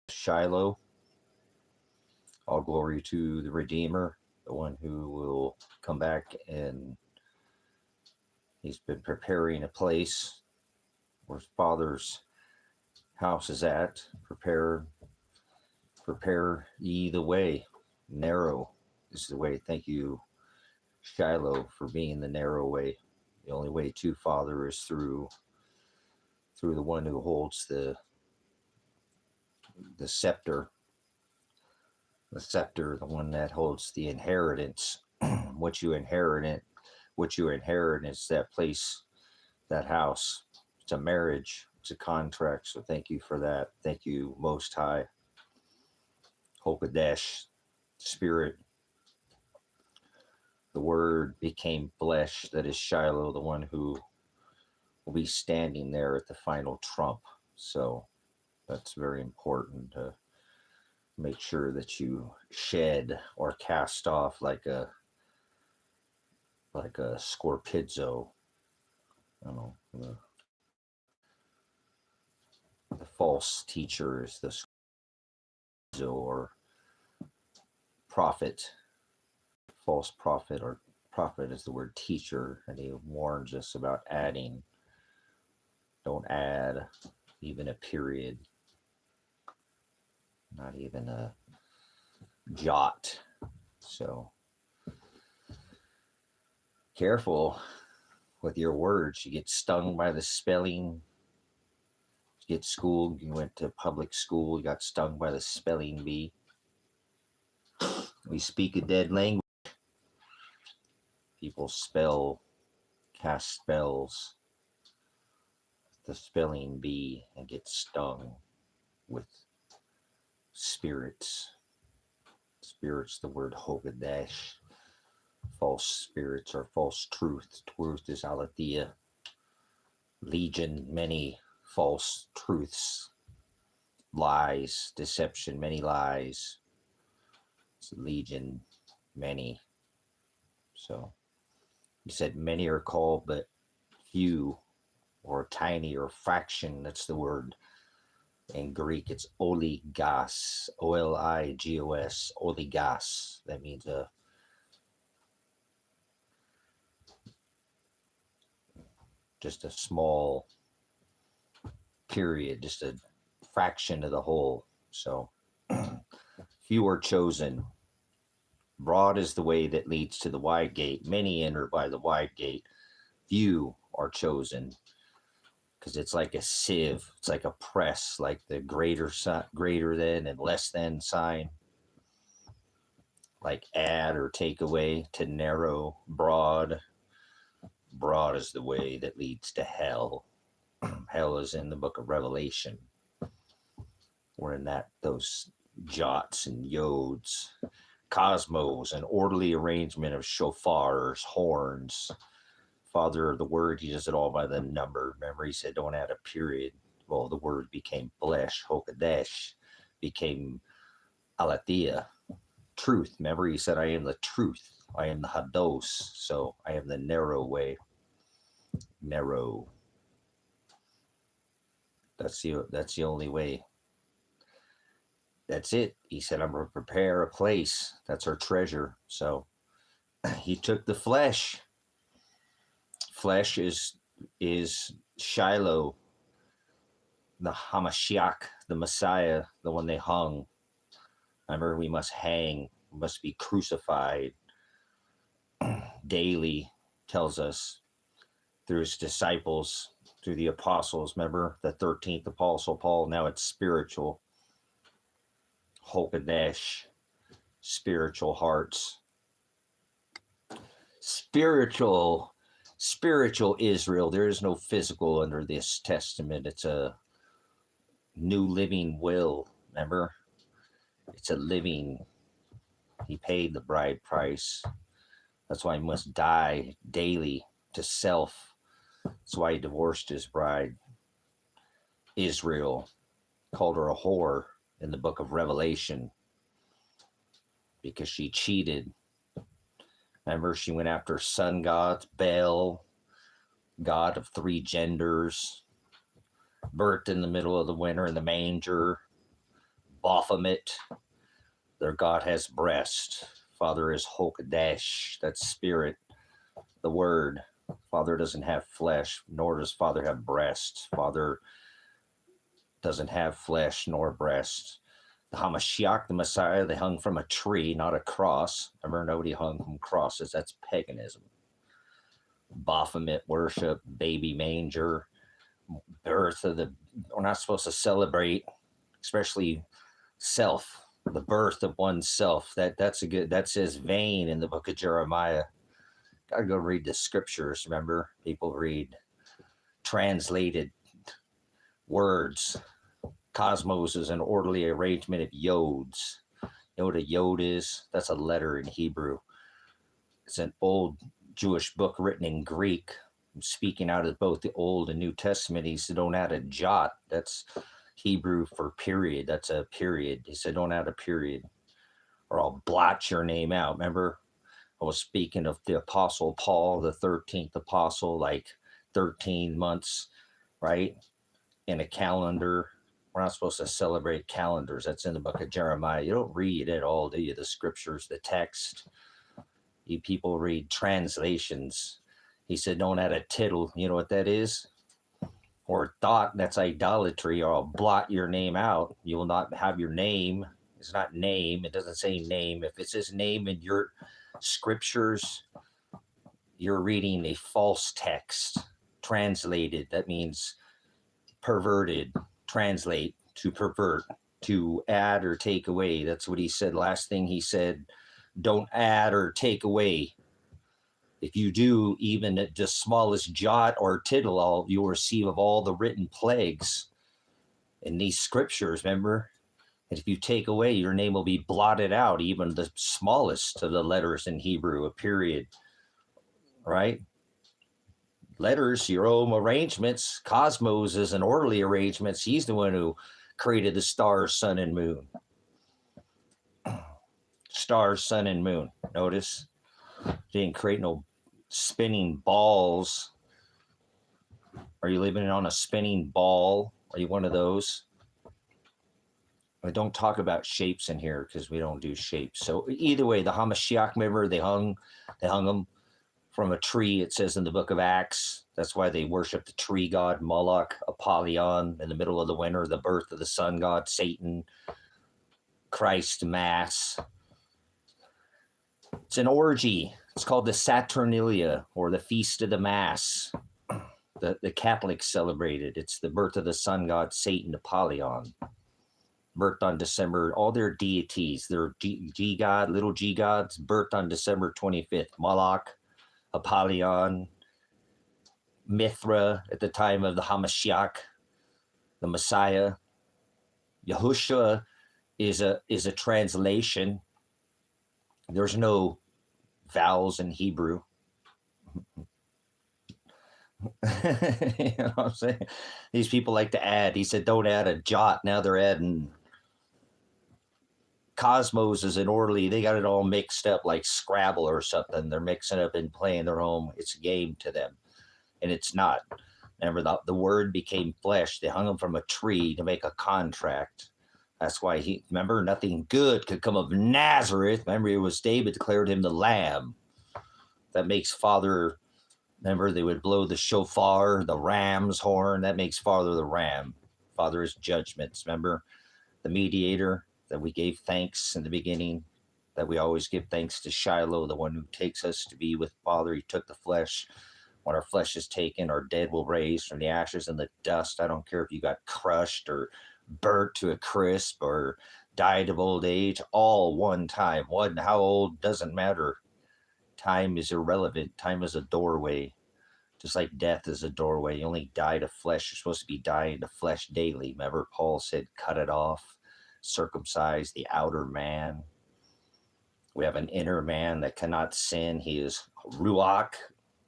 Shiloh. All glory to the Redeemer, the one who will come back, and he's been preparing a place where his Father's house is at. Prepare ye the way. Narrow is the way. Thank you, Shiloh, for being the narrow way. The only way to Father is through the one who holds the scepter, the one that holds the inheritance. what you inherit what you inherit is that place, that house. It's a marriage, it's a contract. So thank you for that. Thank you, Most High. Hokadesh, Spirit. The Word became flesh. That is Shiloh, the one who will be standing there at the final trump. So that's very important to make sure that you shed or cast off like a scorpizzo. I don't know, the false teacher is the scorpizzo, or prophet. False prophet, or prophet is the word teacher, and he warns us about adding. Don't add even a period, not even a jot. So careful with your words. You get stung by the spelling. You get schooled. You went to public school. You got stung by the spelling bee. We speak a dead language. People cast spells, the spelling bee, and get stung with spirits. Spirits, the word Hogadesh. False spirits or false truth. Truth is aletheia. Legion, many false truths. Lies, deception, many lies. It's legion, many. So he said many are called, but few, or tiny, or fraction. That's the word. In Greek, it's oligos, O-L-I-G-O-S, oligos. That means just a small period, just a fraction of the whole. So few are chosen. Broad is the way that leads to the wide gate. Many enter by the wide gate. Few are chosen, because it's like a sieve. It's like a press, like the greater than and less than sign. Like add or take away, to narrow, broad. Broad is the way that leads to hell. Hell is in the book of Revelation. We're in those jots and yods. Cosmos, an orderly arrangement of shofars, horns. Father of the Word, he does it all by the number. Remember, he said, don't add a period. Well, the Word became flesh, Hokadesh, became aletheia, truth. Remember, he said, I am the truth. I am the hados. So I am the narrow way. Narrow. That's the only way. That's it. He said, I'm going to prepare a place. That's our treasure. So he took the flesh. Flesh is Shiloh, the Hamashiach, the Messiah, the one they hung. Remember, we must hang, we must be crucified daily, tells us, through his disciples, through the apostles. Remember, the 13th apostle Paul, now it's spiritual. Hokadesh, spiritual hearts. Spiritual Israel. There is no physical under this testament. It's a new living will. Remember? It's a living. He paid the bride price. That's why he must die daily to self. That's why he divorced his bride, Israel. Called her a whore in the book of Revelation, because she cheated. Remember, she went after sun gods, Baal, god of three genders, birthed in the middle of the winter in the manger, Baphomet, their God has breast. Father is Hokadesh, that's spirit, the word. Father doesn't have flesh, nor does Father have breast. Father doesn't have flesh nor breast. The Hamashiach, the Messiah, they hung from a tree, not a cross. Remember, nobody hung from crosses. That's paganism. Baphomet worship, baby manger, birth of the... We're not supposed to celebrate, especially self, the birth of oneself. That's a good... That says vain in the book of Jeremiah. Gotta go read the scriptures. Remember, people read translated words. Cosmos is an orderly arrangement of yods. You know what a yod is? That's a letter in Hebrew. It's an old Jewish book written in Greek. I'm speaking out of both the Old and New Testament. He said, don't add a jot. That's Hebrew for period. That's a period. He said, don't add a period, or I'll blot your name out. Remember, I was speaking of the Apostle Paul, the 13th apostle, like 13 months, right, in a calendar. We're not supposed to celebrate calendars. That's in the book of Jeremiah. You don't read it all, do you? The scriptures, the text. You people read translations. He said, don't add a tittle. You know what that is? Or thought, that's idolatry, or I'll blot your name out. You will not have your name. It's not name. It doesn't say name. If it says name in your scriptures, you're reading a false text. Translated, that means perverted. Translate, to pervert, to add or take away. That's what he said. Last thing he said, don't add or take away. If you do even the smallest jot or tittle, you'll receive of all the written plagues in these scriptures, remember? And if you take away, your name will be blotted out, even the smallest of the letters in Hebrew, a period, right? Letters, your own arrangements. Cosmos is an orderly arrangements. He's the one who created the stars, sun, and moon. Stars, sun, and moon. Notice, he didn't create no spinning balls. Are you living on a spinning ball? Are you one of those? I don't talk about shapes in here because we don't do shapes. So either way, the Hamashiach, remember, they hung them from a tree, it says in the book of Acts. That's why they worship the tree god, Moloch, Apollyon, in the middle of the winter, the birth of the sun god, Satan, Christ Mass. It's an orgy. It's called the Saturnalia, or the Feast of the Mass. The Catholics celebrate it. It's the birth of the sun god, Satan, Apollyon. Birthed on December, all their deities, their G god, little G gods, birthed on December 25th. Moloch, Apollyon, Mithra at the time of the Hamashiach, the Messiah. Yahushua is a translation. There's no vowels in Hebrew. You know what I'm saying? These people like to add. He said, don't add a jot. Now they're adding. Cosmos is an orderly. They got it all mixed up like Scrabble or something. They're mixing up and playing their own. It's a game to them. And it's not. Remember, the word became flesh. They hung him from a tree to make a contract. That's why remember, nothing good could come of Nazareth. Remember, it was David declared him the Lamb. That makes Father, remember, they would blow the shofar, the ram's horn. That makes Father the Ram. Father is judgments. Remember, the mediator, that we gave thanks in the beginning, that we always give thanks to Shiloh, the one who takes us to be with Father. He took the flesh. When our flesh is taken, our dead will raise from the ashes and the dust. I don't care if you got crushed or burnt to a crisp or died of old age, all one time. How old doesn't matter. Time is irrelevant. Time is a doorway. Just like death is a doorway. You only die to flesh. You're supposed to be dying to flesh daily. Remember, Paul said, cut it off. Circumcise the outer man. We have an inner man that cannot sin. He is Ruach,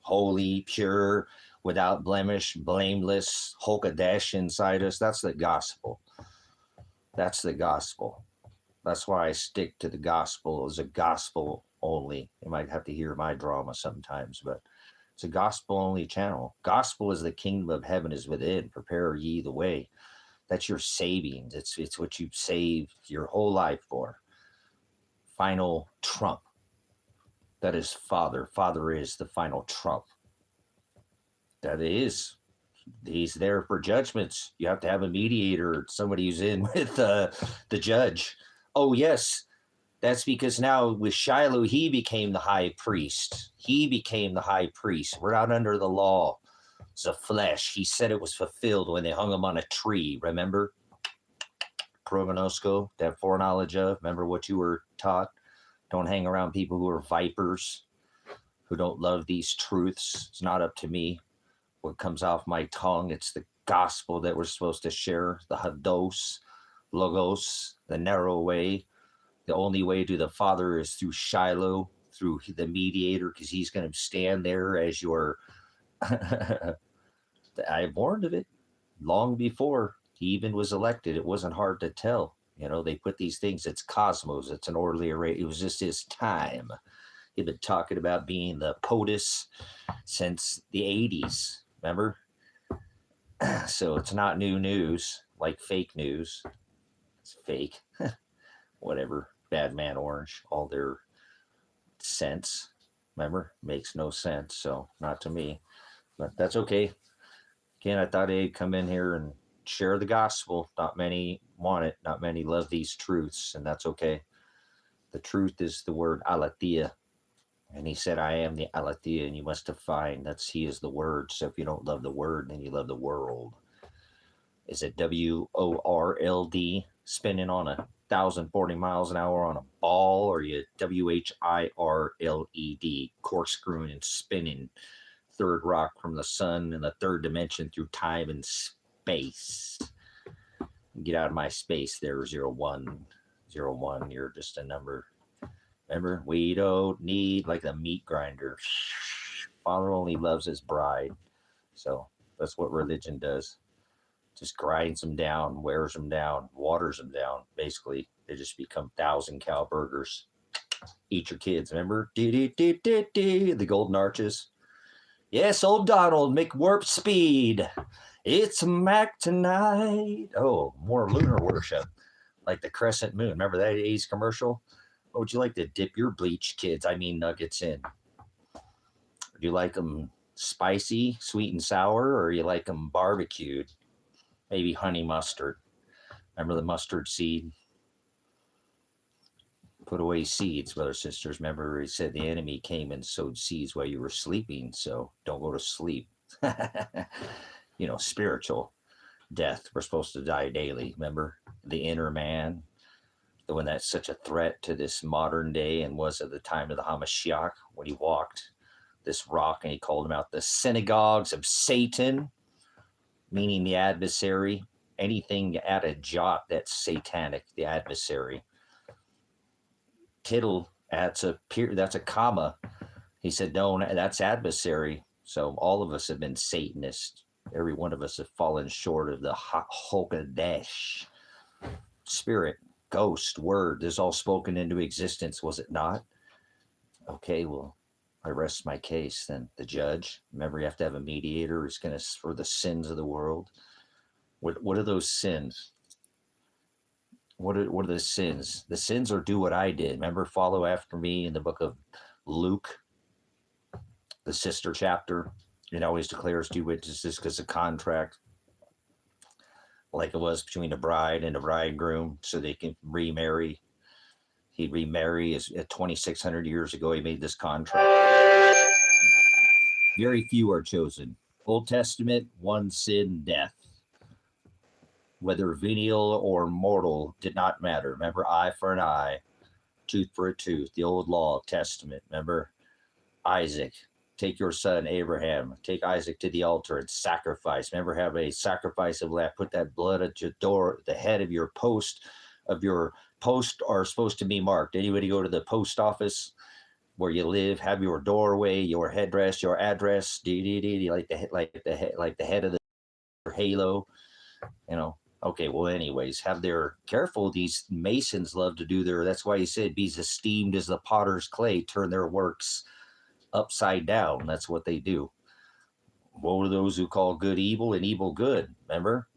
holy, pure, without blemish, blameless, Hokadesh inside us. That's the gospel. That's the gospel. That's why I stick to the gospel as a gospel only. You might have to hear my drama sometimes, but it's a gospel only channel. Gospel is the kingdom of heaven is within. Prepare ye the way. That's your savings. It's what you've saved your whole life for. Final trump. That is Father. Father is the final trump. That is. He's there for judgments. You have to have a mediator, somebody who's in with the judge. Oh, yes. That's because now with Shiloh, he became the high priest. He became the high priest. We're not under the law. It's the flesh. He said it was fulfilled when they hung him on a tree. Remember? Prognosco, that foreknowledge of. Remember what you were taught? Don't hang around people who are vipers, who don't love these truths. It's not up to me what comes off my tongue. It's the gospel that we're supposed to share, the hados, logos, the narrow way. The only way to the Father is through Shiloh, through the mediator, because he's going to stand there as your... I warned of it long before he even was elected. It wasn't hard to tell. They put these things, it's cosmos, it's an orderly array. It was just his time. He'd been talking about being the POTUS since the 80s, remember? So it's not new news, like fake news. It's fake. Whatever. Bad Man Orange, all their sense, remember? Makes no sense, so not to me. But that's okay. Again, I thought I'd come in here and share the gospel. Not many want it. Not many love these truths, and that's okay. The truth is the word aletheia. And he said, I am the aletheia, and you must define. He is the word. So if you don't love the word, then you love the world. Is it WORLD, spinning on 1,040 miles an hour on a ball, or you WHIRLED, corkscrewing and spinning, third rock from the sun in the third dimension through time and space? Get out of my space there, 01. You're just a number. Remember, we don't need like a meat grinder. Father only loves his bride. So that's what religion does. Just grinds them down, wears them down, waters them down. Basically, they just become 1,000-cow burgers. Eat your kids, remember? The golden arches. Yes, old Donald, McWarp speed. It's Mac tonight. Oh, more lunar worship. Like the crescent moon. Remember that 80s commercial? What would you like to dip your bleached kids, nuggets in? Do you like them spicy, sweet and sour, or you like them barbecued? Maybe honey mustard. Remember the mustard seed? Put away seeds, brothers and sisters. Remember he said the enemy came and sowed seeds while you were sleeping, so don't go to sleep. Spiritual death. We're supposed to die daily. Remember the inner man, the one that's such a threat to this modern day and was at the time of the Hamashiach when he walked this rock and he called them out the synagogues of Satan, meaning the adversary. Anything at a jot that's satanic, the adversary. Tittle, that's a comma. He said, no, that's adversary. So all of us have been Satanists. Every one of us have fallen short of the Hokadesh. Spirit, ghost, word, this all spoken into existence, was it not? Okay, well, I rest my case then. The judge, remember you have to have a mediator who's going to, for the sins of the world. What are those sins? What are the sins? The sins are do what I did. Remember, follow after me in the book of Luke, the sister chapter. It always declares two witnesses because of contract, like it was between the bride and the bridegroom, so they can remarry. He'd remarry as 2,600 years ago. He made this contract. Very few are chosen. Old Testament, one sin, death. Whether venial or mortal did not matter. Remember, eye for an eye, tooth for a tooth. The old law, Testament. Remember, Isaac. Take your son, Abraham. Take Isaac to the altar and sacrifice. Remember, have a sacrifice of lamb. Put that blood at your door. The head of your post are supposed to be marked. Anybody go to the post office where you live? Have your doorway, your headdress, your address. Like the head of the halo. Okay, well, anyways, careful. These Masons love to do that's why he said, be as esteemed as the potter's clay, turn their works upside down. That's what they do. Woe to those who call good evil and evil good. Remember?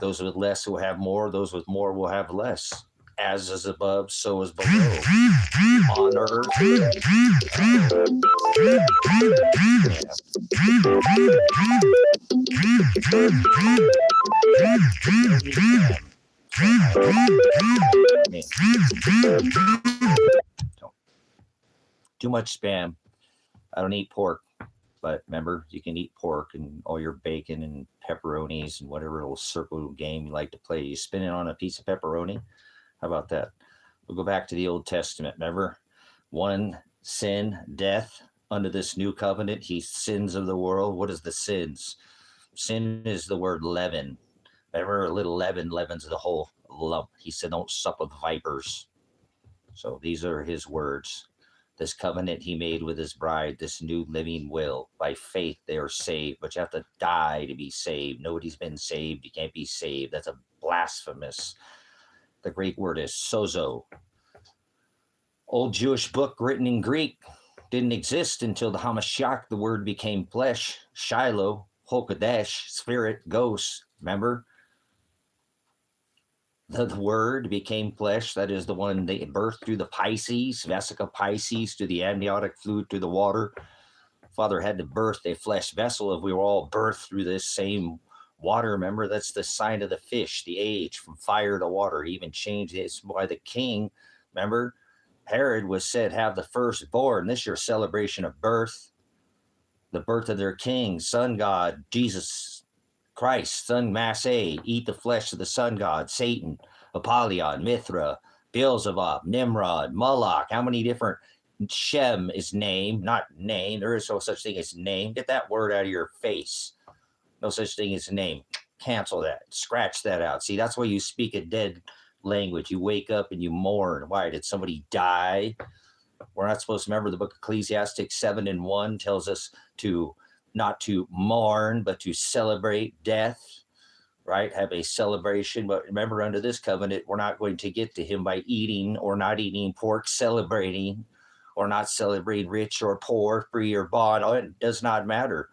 Those with less will have more. Those with more will have less. As is above, so is below. On earth. Too much spam. I don't eat pork. But remember, you can eat pork and all your bacon and pepperonis and whatever little circle game you like to play. You spin it on a piece of pepperoni. How about that? We'll go back to the Old Testament. Remember, one sin, death. Under this new covenant, he sins of the world. What is the sins? Sin is the word leaven. Remember, a little leaven leavens the whole lump. He said, don't sup with vipers. So these are his words. This covenant he made with his bride, this new living will. By faith, they are saved, but you have to die to be saved. Nobody's been saved. You can't be saved. That's a blasphemous. The Greek word is sozo. Old Jewish book written in Greek didn't exist until the Hamashiach, the word became flesh. Shiloh, Hokadesh, spirit, ghost. Remember? The word became flesh. That is the one they birthed through the Pisces, Vesica Pisces, through the amniotic fluid, through the water. Father had to birth a flesh vessel. If we were all birthed through this same water, remember, that's the sign of the fish, the age from fire to water. He even changed it by the king. Remember, Herod was said, have the firstborn. This is your celebration of birth, the birth of their king, sun god, Jesus Christ, son Massey, eat the flesh of the sun god, Satan, Apollyon, Mithra, Beelzebub, Nimrod, Moloch. How many different Shem is named? Not name. There is no such thing as name. Get that word out of your face. No such thing as name. Cancel that. Scratch that out. See, that's why you speak a dead language. You wake up and you mourn. Why? Did somebody die? We're not supposed to remember the book of Ecclesiastes 7:1 tells us to not to mourn, but to celebrate death, right? Have a celebration. But remember, under this covenant, we're not going to get to him by eating or not eating pork, celebrating or not celebrating rich or poor, free or bond. It does not matter.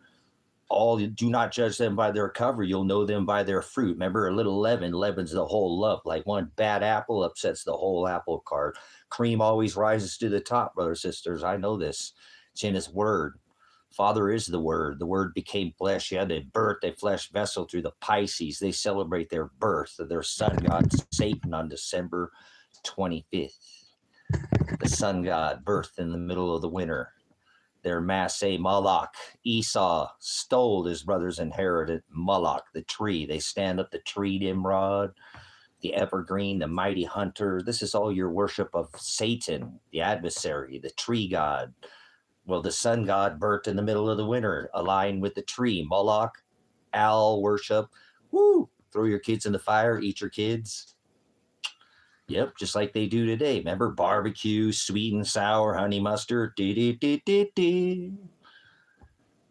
All do not judge them by their cover. You'll know them by their fruit. Remember, a little leaven leavens the whole lump. Like one bad apple upsets the whole apple cart. Cream always rises to the top, brothers and sisters. I know this. It's in his word. Father is the word. The word became flesh. He had to birth a flesh vessel through the Pisces. They celebrate their birth of their sun god, Satan, on December 25th. The sun god birthed in the middle of the winter. Their Massey, Moloch, Esau stole his brother's inheritance. Moloch, the tree. They stand up the tree, Nimrod, the evergreen, the mighty hunter. This is all your worship of Satan, the adversary, the tree god. Well, the sun god birthed in the middle of the winter, aligned with the tree. Moloch, owl worship. Woo! Throw your kids in the fire, eat your kids. Yep, just like they do today. Remember, barbecue, sweet and sour, honey mustard.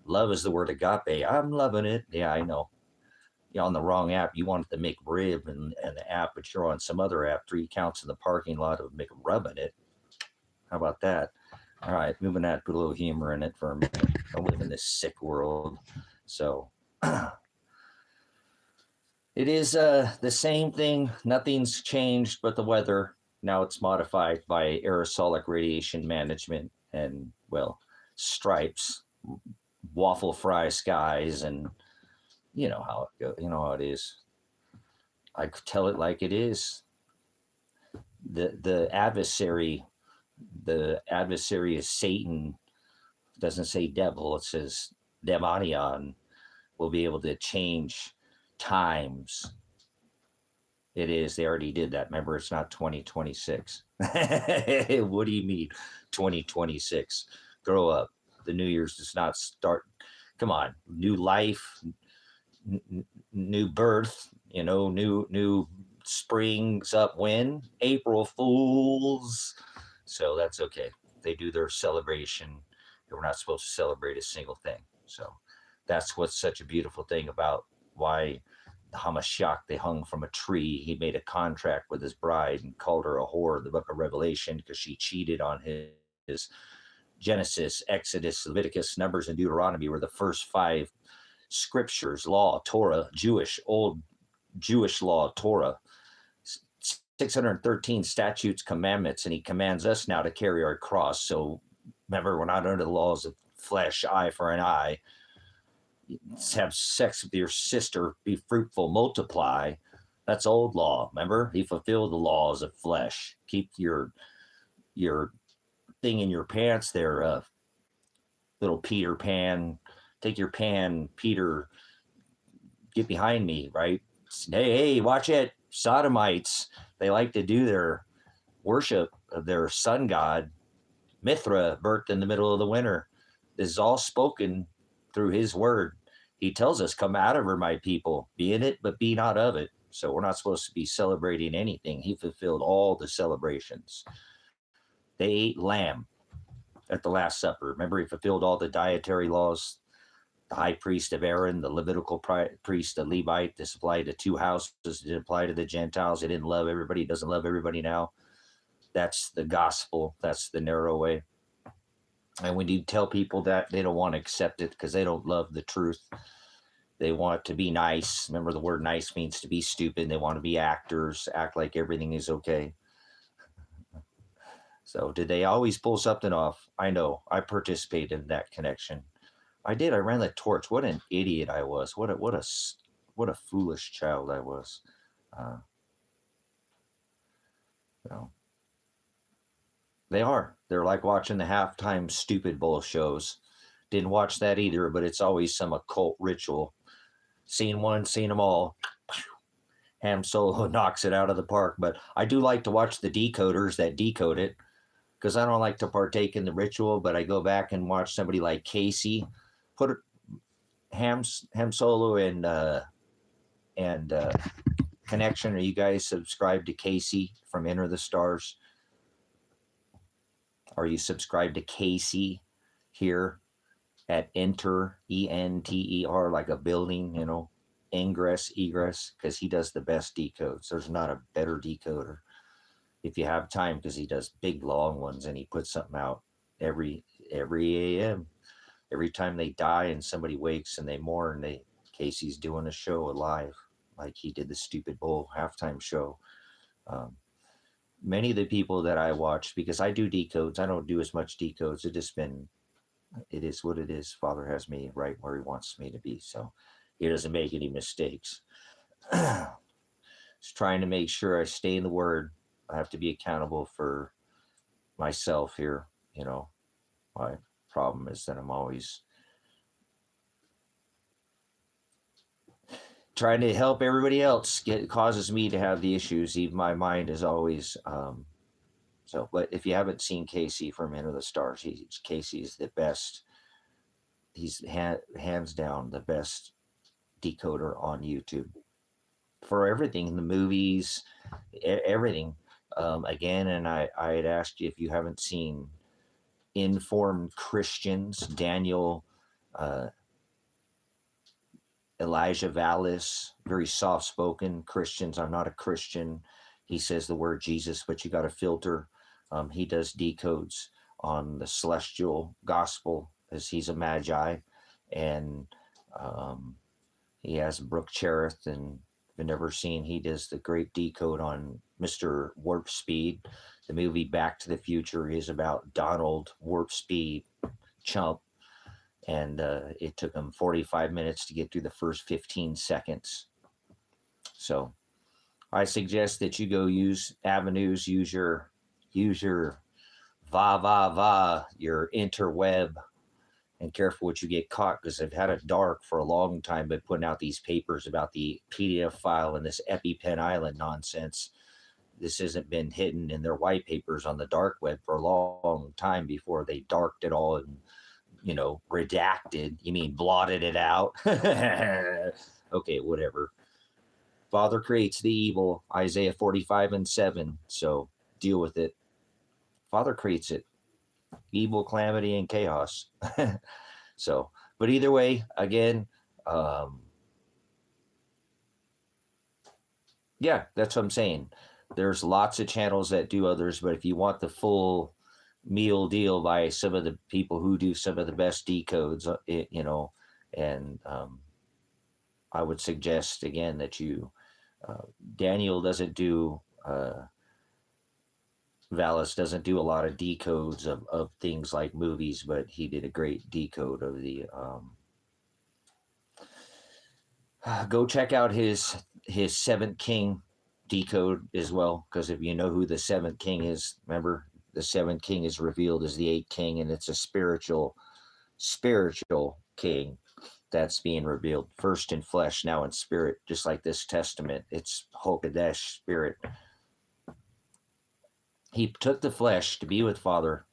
Love is the word agape. I'm loving it. Yeah, I know. You're on the wrong app. You wanted to make rib and the app, but you're on some other app. 3 counts in the parking lot of make rubbing it. How about that? All right, moving that, put a little humor in it for a minute. I live in this sick world. So it is the same thing. Nothing's changed but the weather. Now it's modified by aerosolic radiation management and, well, stripes, waffle fry skies, and you know how it goes. You know how it is. I could tell it like it is. The adversary is Satan. It doesn't say devil. It says demonion. Will be able to change times. It is. They already did that. Remember, it's not 2026. What do you mean 2026? Grow up. The New Year's does not start. Come on. New life, new birth, you know, new springs up when? April Fools. So that's okay. They do their celebration. We're not supposed to celebrate a single thing. So that's what's such a beautiful thing about why the Hamashiach, they hung from a tree. He made a contract with his bride and called her a whore in the book of Revelation because she cheated on his Genesis, Exodus, Leviticus, Numbers, and Deuteronomy were the first 5 scriptures, law, Torah, Jewish, Old Jewish law, Torah, 613 statutes, commandments, and he commands us now to carry our cross. So remember, we're not under the laws of flesh, eye for an eye. Have sex with your sister, be fruitful, multiply. That's old law. Remember, he fulfilled the laws of flesh. Keep your thing in your pants there, little Peter Pan. Take your pan, Peter. Get behind me, right? Hey, watch it. Sodomites. They like to do their worship of their sun god, Mithra, birthed in the middle of the winter. This is all spoken through his word. He tells us, come out of her, my people. Be in it, but be not of it. So we're not supposed to be celebrating anything. He fulfilled all the celebrations. They ate lamb at the Last Supper. Remember, he fulfilled all the dietary laws. The high priest of Aaron, the Levitical priest, the Levite. This applied to two houses. It didn't apply to the Gentiles. It didn't love everybody. It doesn't love everybody now. That's the gospel. That's the narrow way. And when you tell people that, they don't want to accept it because they don't love the truth. They want to be nice. Remember, the word nice means to be stupid. They want to be actors, act like everything is okay. So did they always pull something off? I know. I participated in that connection. I did. I ran the torch. What an idiot I was. What a foolish child I was. They are. They're like watching the halftime Stupid Bowl shows. Didn't watch that either, but it's always some occult ritual. Seen one, seen them all. Ham Solo knocks it out of the park. But I do like to watch the decoders that decode it, because I don't like to partake in the ritual, but I go back and watch somebody like Casey put Ham Solo and Connection. Are you guys subscribed to Casey from Enter the Stars? Are you subscribed to Casey here at Enter, E-N-T-E-R, like a building, ingress, egress, because he does the best decodes. There's not a better decoder if you have time, because he does big, long ones, and he puts something out every AM. Every time they die and somebody wakes and they mourn, Casey's doing a show live, like he did the Stupid Bowl halftime show. Many of the people that I watch, because I do decodes, I don't do as much decodes. It is what it is. Father has me right where he wants me to be, so he doesn't make any mistakes. Just trying to make sure I stay in the word. I have to be accountable for myself here. My problem is that I'm always trying to help everybody else. Causes me to have the issues. Even my mind is always but if you haven't seen Casey from Enter the Stars, Casey's the best. He's hands down the best decoder on YouTube for everything, the movies, everything. Again, and I had asked you if you haven't seen Informed Christians, Daniel, Elijah Vallis, very soft-spoken Christians. I'm not a Christian. He says the word Jesus, but you got to filter. He does decodes on the celestial gospel, as he's a magi, and he has Brooke Cherith, and if you've never seen, he does the great decode on Mr. Warp Speed. The movie Back to the Future is about Donald Warp Speed Chump, and it took him 45 minutes to get through the first 15 seconds. So I suggest that you go use avenues, use your your interweb, and careful what you get caught, because I've had it dark for a long time by putting out these papers about the PDF file and this EpiPen Island nonsense. This hasn't been hidden in their white papers on the dark web for a long time before they darked it all and, redacted. You mean blotted it out? Okay, whatever. Father creates the evil, Isaiah 45:7. So deal with it. Father creates it. Evil, calamity, and chaos. So, but either way, again, yeah, that's what I'm saying. There's lots of channels that do others, but if you want the full meal deal by some of the people who do some of the best decodes, and I would suggest again that you Daniel doesn't do, Vallis doesn't do a lot of decodes of things like movies, but he did a great decode of the. Go check out his Seventh King decode as well, because if you know who the Seventh King is, remember the Seventh King is revealed as the Eighth King, and it's a spiritual king that's being revealed, first in flesh, now in spirit, just like this testament. It's Hokadesh spirit. He took the flesh to be with Father.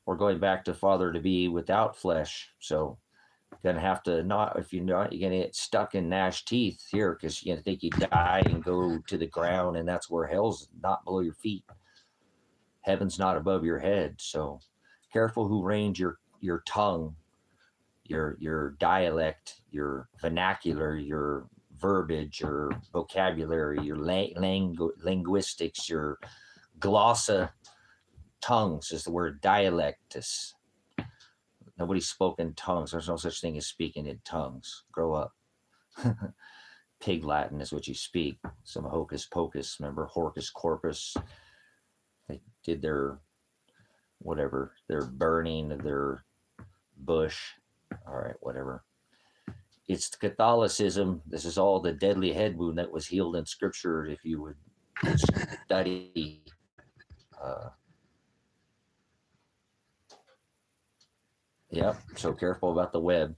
We're going back to Father to be without flesh. So gonna have to not, if you're not, you're gonna get stuck in gnash teeth here, because you're gonna think you die and go to the ground, and that's where hell's not below your feet. Heaven's not above your head. So careful who reigns your tongue, your dialect, your vernacular, your verbiage, your vocabulary, your linguistics, your glossa. Tongues is the word dialectus. Nobody's spoken tongues. There's no such thing as speaking in tongues. Grow up. Pig Latin is what you speak. Some hocus pocus. Remember, Horcus Corpus. They did their whatever, their burning of their bush. All right, whatever. It's Catholicism. This is all the deadly head wound that was healed in Scripture. If you would study. Yep. So careful about the web,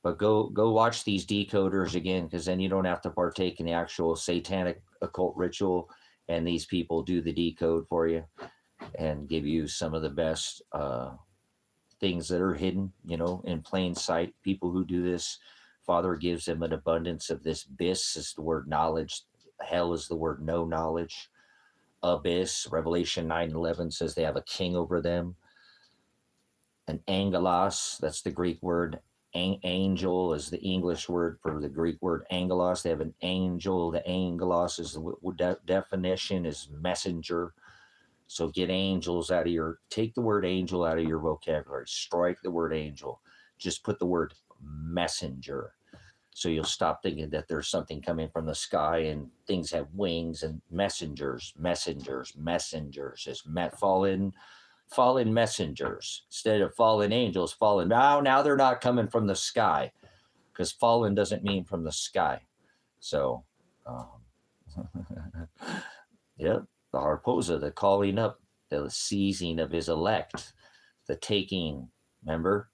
but go watch these decoders again, because then you don't have to partake in the actual satanic occult ritual, and these people do the decode for you and give you some of the best things that are hidden, in plain sight. People who do this, Father gives them an abundance of this. Bis is the word knowledge. Hell is the word no knowledge. Abyss, Revelation 9:11 says they have a king over them. An angelos, that's the Greek word. Angel is the English word for the Greek word angelos. They have an angel. The angelos is the definition is messenger. So get angels out of take the word angel out of your vocabulary. Strike the word angel. Just put the word messenger. So you'll stop thinking that there's something coming from the sky and things have wings, and messengers is fallen messengers instead of fallen angels. Fallen now they're not coming from the sky, because fallen doesn't mean from the sky. So yep, the harposa, the calling up, the seizing of his elect, the taking. Remember,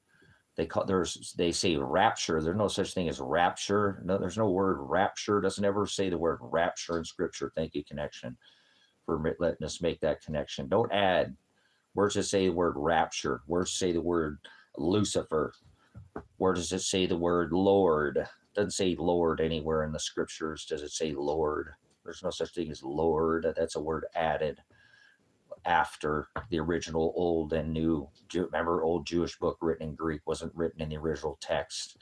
they say rapture. There's no such thing as rapture. No, there's no word rapture. Doesn't ever say the word rapture in Scripture. Thank you, Connection, for letting us make that connection. Don't add. Where does it say the word rapture? Where does it say the word Lucifer? Where does it say the word Lord? It doesn't say Lord anywhere in the Scriptures. Does it say Lord? There's no such thing as Lord. That's a word added after the original Old and New. Remember, old Jewish book written in Greek wasn't written in the original text.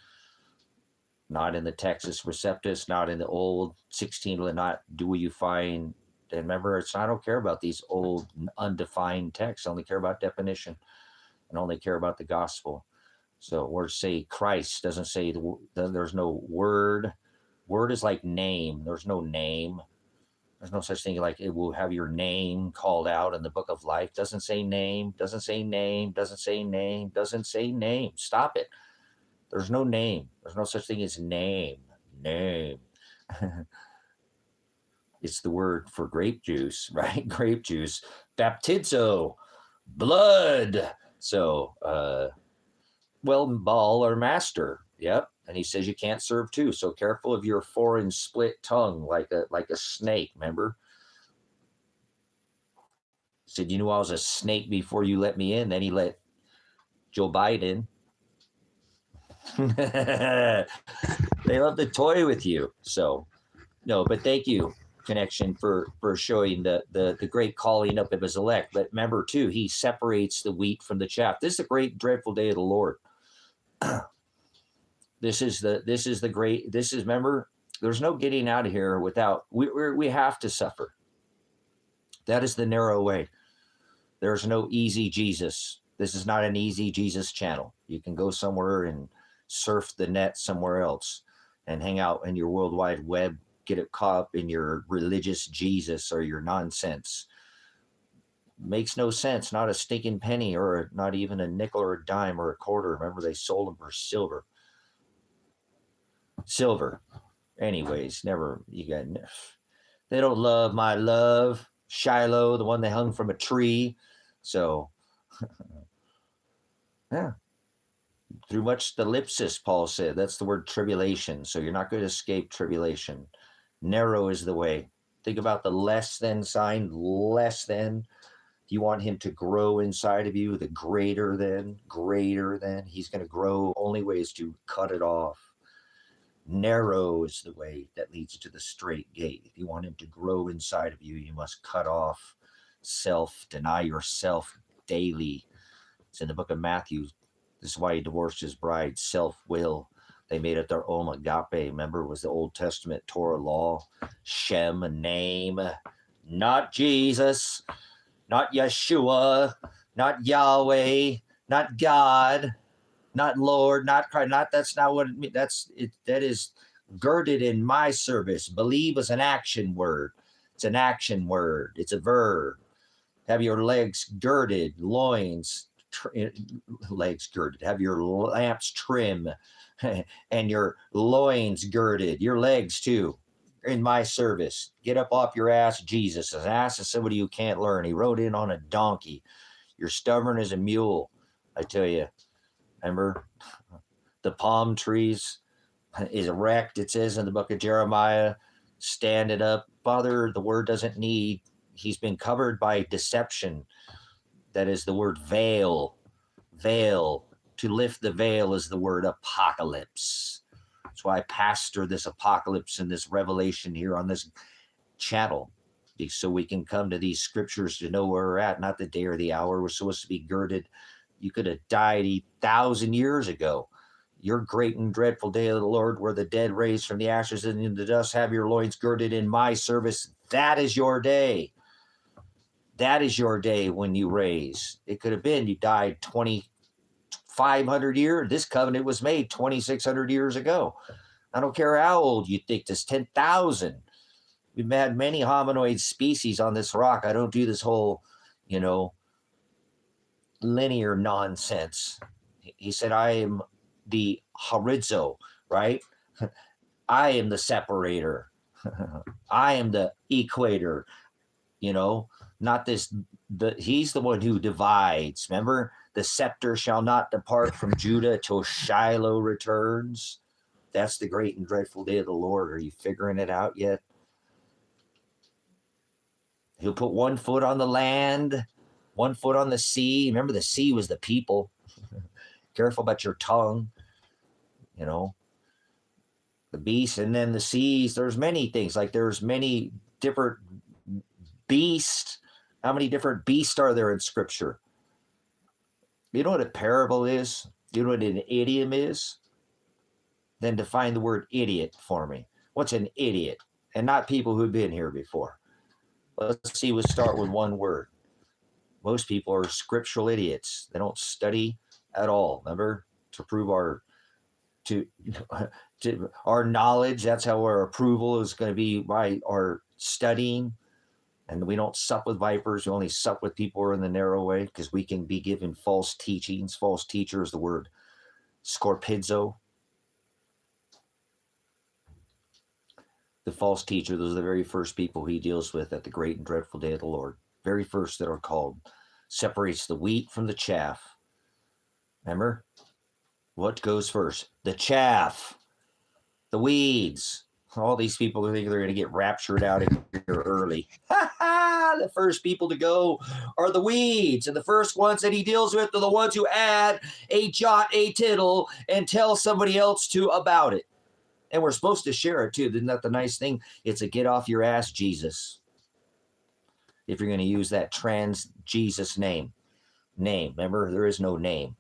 Not in the Textus Receptus, not in the old 16, not do you find. And remember, I don't care about these old undefined texts. I only care about definition and only care about the gospel. So words say Christ, doesn't say there's no word. Word is like name. There's no name. There's no such thing like it will have your name called out in the book of life. Doesn't say name, doesn't say name, doesn't say name, doesn't say name. Stop it. There's no name. There's no such thing as name. Name. It's the word for grape juice, right? Grape juice. Baptizo. Blood. So, ball or master. Yep. And he says you can't serve two. So careful of your foreign split tongue, like a snake. Remember? He said, you knew I was a snake before you let me in. Then he let Joe Biden. They love to toy with you. So, no, but thank you, Connection, for showing the great calling up of his elect. But remember, too, he separates the wheat from the chaff. This is a great, dreadful day of the Lord. Remember, there's no getting out of here without, we have to suffer. That is the narrow way. There's no easy Jesus. This is not an easy Jesus channel. You can go somewhere and surf the net somewhere else and hang out in your World Wide Web get it caught up in your religious Jesus or your nonsense. Makes no sense. Not a stinking penny, or not even a nickel or a dime or a quarter. Remember, they sold them for silver. Anyways, never, they don't love my love. Shiloh, the one they hung from a tree. So, yeah. Through much thlipsis, Paul said. That's the word tribulation. So you're not going to escape tribulation. Narrow is the way. Think about the less than sign. Less than. You want him to grow inside of you. The greater than. He's going to grow. Only way is to cut it off. Narrow is the way that leads to the straight gate. If you want him to grow inside of you, you must cut off self. Deny yourself daily. It's in the book of Matthew. This is why he divorced his bride. Self-will. They made it their own. Agape, remember, was the Old Testament Torah law. Shem, a name. Not Jesus. Not Yeshua. Not Yahweh. Not God. Not Lord. Not Christ. That's not what it means. That is girded in my service. Believe is an action word. It's an action word. It's a verb. Have your legs girded. Loins. Legs girded. Have your lamps trim and your loins girded. Your legs too. In my service. Get up off your ass, Jesus. An ass is somebody who can't learn. He rode in on a donkey. You're stubborn as a mule, I tell you. Remember, the palm trees is erect. It says in the book of Jeremiah, stand it up. Father, the word doesn't need. He's been covered by deception. That is the word veil. Veil. To lift the veil is the word apocalypse. That's why I pastor this apocalypse and this revelation here on this channel. So we can come to these scriptures to know where we're at, not the day or the hour. We're supposed to be girded. You could have died 1,000 years ago. Your great and dreadful day of the Lord, where the dead raised from the ashes and in the dust, have your loins girded in my service. That is your day. That is your day when you raise. It could have been you died 2,500 years. This covenant was made 2,600 years ago. I don't care how old you think this, 10,000. We've had many hominoid species on this rock. I don't do this whole, linear nonsense. He said, I am the horizo, right? I am the separator. I am the equator, not this. He's the one who divides. Remember, the scepter shall not depart from Judah till Shiloh returns. That's the great and dreadful day of the Lord. Are you figuring it out yet? He'll put one foot on the land, one foot on the sea. Remember, the sea was the people. Careful about your tongue. The beasts, and then the seas. There's many things. Like there's many different beasts. How many different beasts are there in Scripture? You know what a parable is? You know what an idiom is? Then define the word idiot for me. What's an idiot? And not people who've been here before. Let's see, we'll start with one word. Most people are scriptural idiots. They don't study at all. Remember, to prove our knowledge. That's how our approval is going to be by our studying. And we don't sup with vipers. We only sup with people who are in the narrow way, because we can be given false teachings. False teacher is the word scorpizo. The false teacher, those are the very first people he deals with at the great and dreadful day of the Lord. Very first that are called. Separates the wheat from the chaff. Remember? What goes first? The chaff. The weeds. All these people are thinking they're going to get raptured out of here early. The first people to go are the weeds. And the first ones that he deals with are the ones who add a jot, a tittle, and tell somebody else about it. And we're supposed to share it too. Isn't that the nice thing? It's a get off your ass Jesus. If you're going to use that trans Jesus name. Remember, there is no name.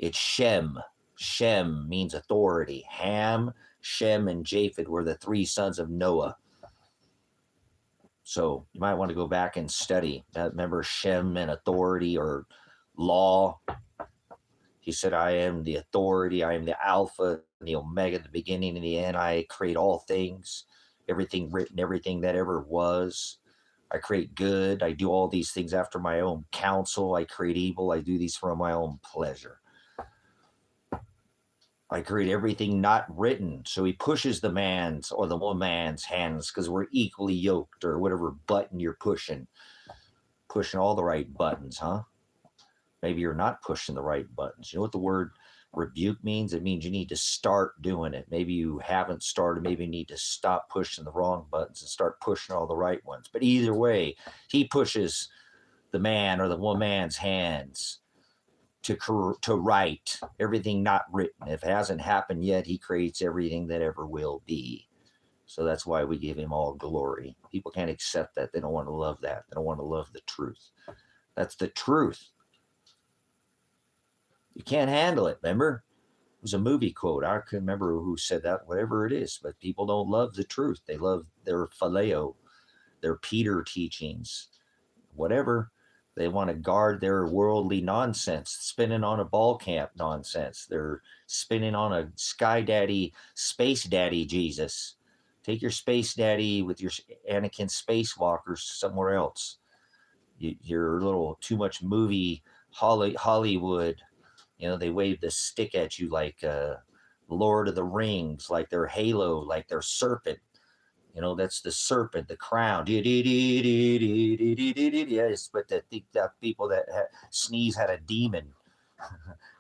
It's Shem. Shem means authority. Ham, Shem, and Japheth were the three sons of Noah. So you might want to go back and study. Remember Shem and authority or law. He said, I am the authority. I am the Alpha and the Omega, the beginning and the end. I create all things. everything written, everything that ever was. I create good. I do all these things after my own counsel. I create evil. I do these for my own pleasure. I create everything not written. So he pushes the man's or the woman's hands because we're equally yoked, or whatever button you're pushing. Pushing all the right buttons, huh? Maybe you're not pushing the right buttons. You know what the word rebuke means? It means you need to start doing it. Maybe you haven't started. Maybe you need to stop pushing the wrong buttons and start pushing all the right ones. But either way, he pushes the man or the woman's hands to write everything not written. If it hasn't happened yet, he creates everything that ever will be. So that's why we give him all glory. People can't accept that. They don't want to love that. They don't want to love the truth. That's the truth. You can't handle it, remember? It was a movie quote. I can't remember who said that, whatever it is. But people don't love the truth. They love their phileo, their Peter teachings, whatever. They want to guard their worldly nonsense, spinning on a ball camp nonsense. They're spinning on a sky daddy, space daddy Jesus. Take your space daddy with your Anakin spacewalkers somewhere else. You're a little too much movie Hollywood. You know, they wave the stick at you like Lord of the Rings, like their halo, like their serpent. You know, that's the serpent, the crown. Yes, but the people that sneeze had a demon,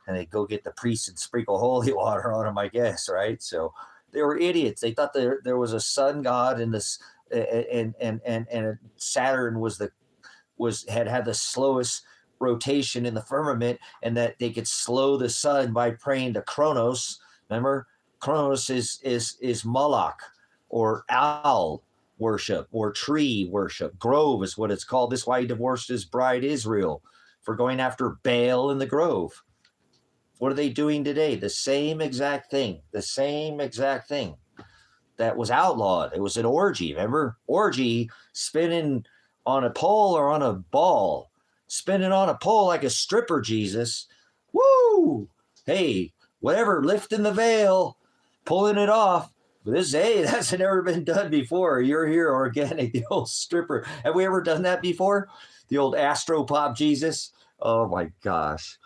and they go get the priest and sprinkle holy water on them, I guess, right? So they were idiots. They thought there was a sun god, and this and Saturn had the slowest rotation in the firmament, and that they could slow the sun by praying to Kronos. Remember, Kronos is Moloch, or owl worship, or tree worship. Grove is what it's called. This is why he divorced his bride Israel, for going after Baal in the grove. What are they doing today? The same exact thing. The same exact thing that was outlawed. It was an orgy. Remember? Orgy, spinning on a pole or on a ball. Spinning on a pole like a stripper, Jesus. Woo! Hey, whatever, lifting the veil, pulling it off. But that's never been done before. You're here, organic, the old stripper. Have we ever done that before? The old astropop Jesus? Oh my gosh.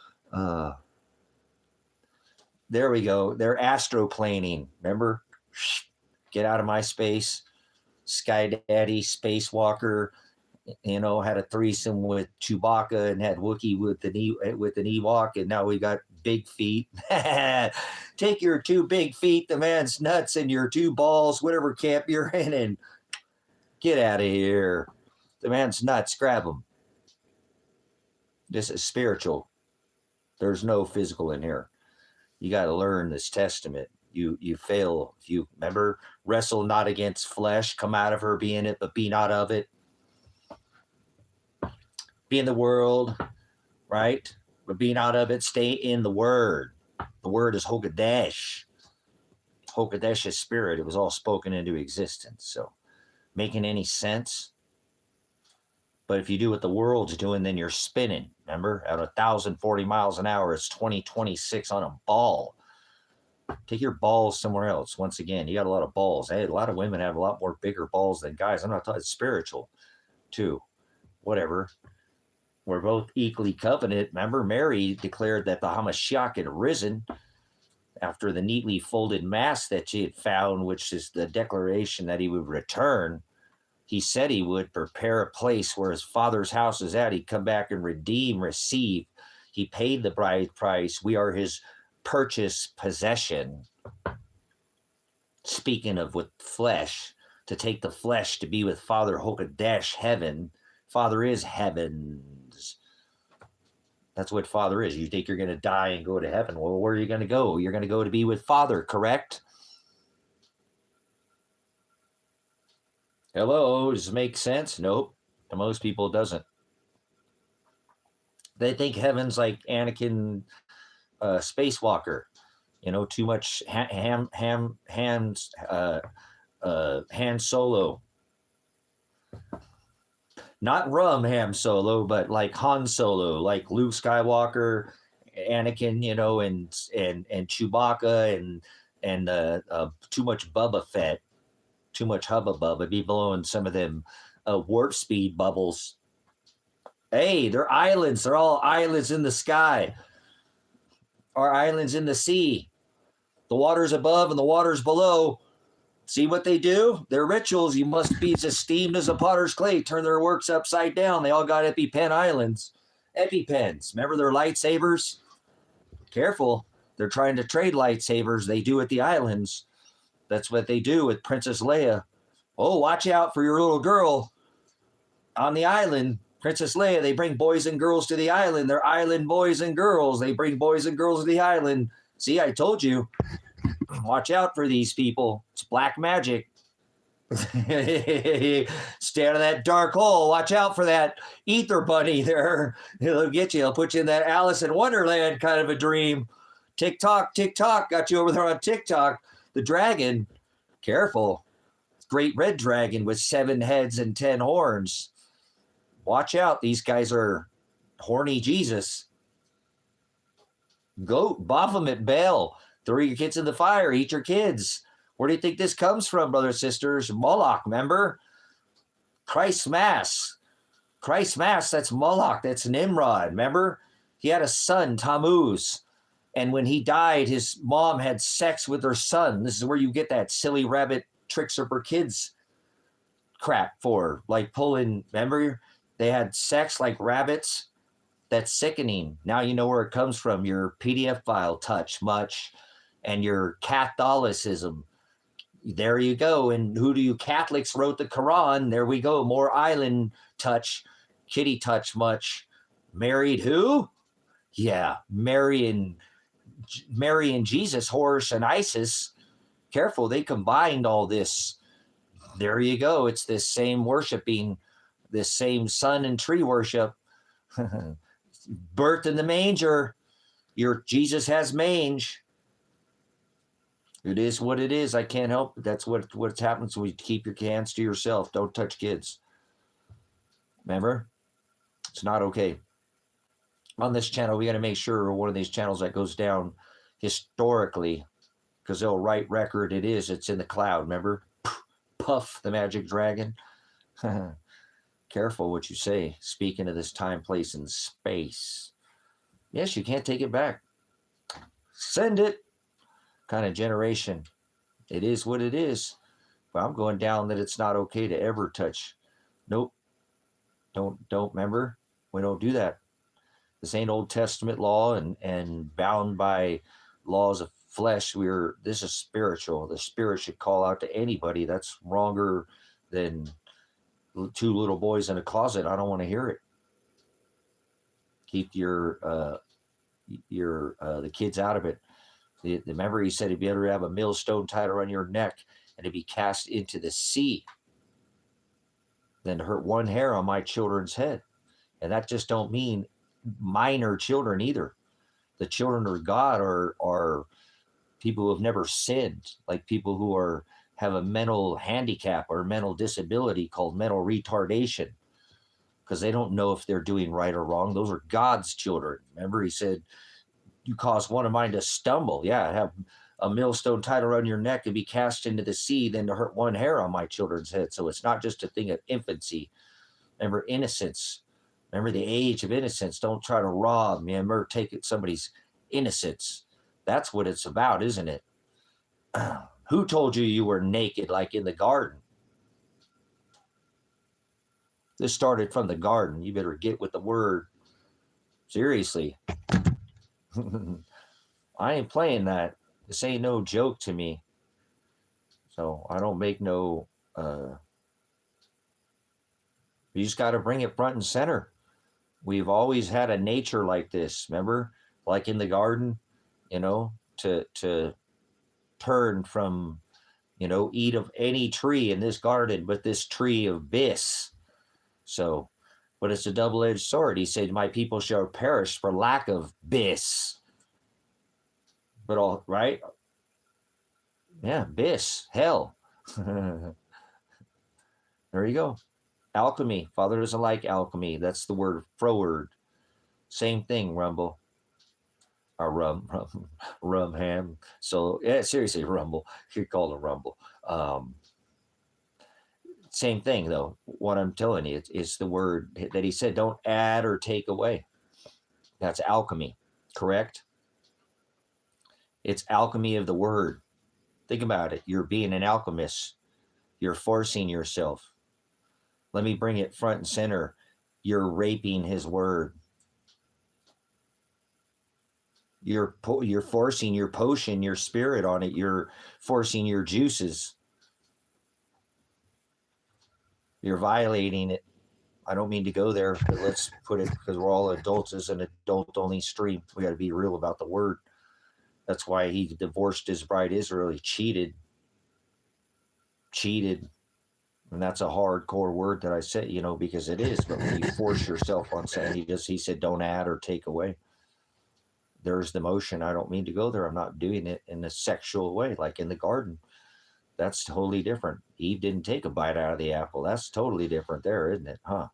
There we go. They're astroplaning. Remember? Get out of my space. Sky Daddy, Spacewalker, you know, had a threesome with Chewbacca and had Wookiee with an Ewok, and now we got big feet. Take your two big feet, the man's nuts, and your two balls, whatever camp you're in, and get out of here. The man's nuts, grab them. This is spiritual. There's no physical in here. You got to learn this testament. You fail. If you remember, wrestle not against flesh, come out of her, be in it, but be not of it. Be in the world, right? But be not of it. Stay in the word. The word is Hokadesh. Hokadesh is spirit. It was all spoken into existence. So, making any sense? But if you do what the world's doing, then you're spinning. Remember, at 1,040 miles an hour, it's 2026 on a ball. Take your balls somewhere else. Once again, you got a lot of balls. Hey, a lot of women have a lot more bigger balls than guys. I'm not talking spiritual, too. Whatever. We're both equally covenant. Remember, Mary declared that the Hamashiach had risen after the neatly folded mass that she had found, which is the declaration that he would return. He said he would prepare a place where his Father's house is at. He'd come back and redeem, receive. He paid the bride price. We are his purchased possession. Speaking of with flesh, to take the flesh to be with Father Hokadesh, heaven. Father is heavens. That's what Father is. You think you're going to die and go to heaven. Well, where are you going to go? You're going to go to be with Father, correct? Hello, does it make sense? Nope. To most people, it doesn't. They think heaven's like Anakin spacewalker. You know, too much Han Solo. Not rum Ham Solo, but like Han Solo, like Luke Skywalker, Anakin, you know, and Chewbacca and too much Boba Fett. too much hubbub. I'd be blowing some of them warp speed bubbles. Hey, they're islands. They're all islands in the sky, or islands in the sea. The water's above and the water's below. See what they do? Their rituals, you must be as esteemed as a potter's clay. Turn their works upside down. They all got EpiPen islands. EpiPens. Remember their lightsabers? Careful. They're trying to trade lightsabers. They do at the islands. That's what they do with Princess Leia. Oh, watch out for your little girl on the island. Princess Leia, they bring boys and girls to the island. They're island boys and girls. They bring boys and girls to the island. See, I told you. Watch out for these people. It's black magic. Stay out of that dark hole. Watch out for that ether bunny there. It'll get you. It'll put you in that Alice in Wonderland kind of a dream. TikTok, TikTok. Got you over there on TikTok. The dragon. Careful. Great red dragon with 7 heads and 10 horns. Watch out. These guys are horny Jesus. Goat. Baphomet. Baal. Throw your kids in the fire. Eat your kids. Where do you think this comes from, brothers and sisters? Moloch, remember? Christ's Mass. Christ's Mass, that's Moloch. That's Nimrod, remember? He had a son, Tammuz. And when he died, his mom had sex with her son. This is where you get that silly rabbit tricks of her kids crap for. Like pulling, remember? They had sex like rabbits. That's sickening. Now you know where it comes from. Your PDF file touch much. And your Catholicism. There you go. And who do you Catholics wrote the Quran? There we go. More island touch. Kitty touch much. Married who? Yeah. Marrying Jesus, Horus, and Isis. Careful. They combined all this. There you go. It's this same worshiping, this same sun and tree worship. Birth in the manger. Your Jesus has mange. It is what it is. I can't help it. That's what happens when you keep your hands to yourself. Don't touch kids. Remember? It's not okay. On this channel, we got to make sure one of these channels that goes down historically, because they'll write record. It's in the cloud. Remember? Puff, the magic dragon. Careful what you say. Speaking of this time, place, and space. Yes, you can't take it back. Send it. Kind of generation. It is what it is. But I'm going down that it's not okay to ever touch. Nope. Don't remember. We don't do that. This ain't Old Testament law and bound by laws of flesh. This is spiritual. The spirit should call out to anybody. That's wronger than 2 little boys in a closet. I don't want to hear it. Keep the kids out of it. Remember, he said, if you ever have a millstone tied around your neck and to be cast into the sea, then to hurt 1 hair on my children's head. And that just don't mean minor children either. The children of God are people who have never sinned, like people who have a mental handicap or mental disability called mental retardation, because they don't know if they're doing right or wrong. Those are God's children. Remember, he said, you cause one of mine to stumble. Yeah, have a millstone tied around your neck and be cast into the sea than to hurt 1 hair on my children's head. So it's not just a thing of infancy. Remember, innocence. Remember the age of innocence. Don't try to rob. Remember, take somebody's innocence. That's what it's about, isn't it? Who told you were naked like in the garden? This started from the garden. You better get with the word. Seriously. I ain't playing that. This ain't no joke to me. So I don't make no... you just got to bring it front and center. We've always had a nature like this, remember? Like in the garden, to turn from, eat of any tree in this garden, but this tree of bis. So... but it's a double-edged sword. He said, my people shall perish for lack of bis. But all right? Yeah, bis, hell. There you go. Alchemy. Father doesn't like alchemy. That's the word froward. Same thing, rumble. Or rum ham. So, yeah, seriously, rumble. You call it rumble. Same thing, though. What I'm telling you, it's the word that he said, don't add or take away. That's alchemy, correct? It's alchemy of the word. Think about it. You're being an alchemist. You're forcing yourself. Let me bring it front and center. You're raping his word. You're forcing your potion, your spirit on it. You're forcing your juices. You're violating it. I don't mean to go there, but let's put it, because we're all adults, as an adult-only stream. We got to be real about the word. That's why he divorced his bride Israel. He cheated. And that's a hardcore word that I said, because it is. But when you force yourself on saying, he said, don't add or take away. There's the motion. I don't mean to go there. I'm not doing it in a sexual way, like in the garden. That's totally different. Eve didn't take a bite out of the apple. That's totally different there, isn't it? Huh?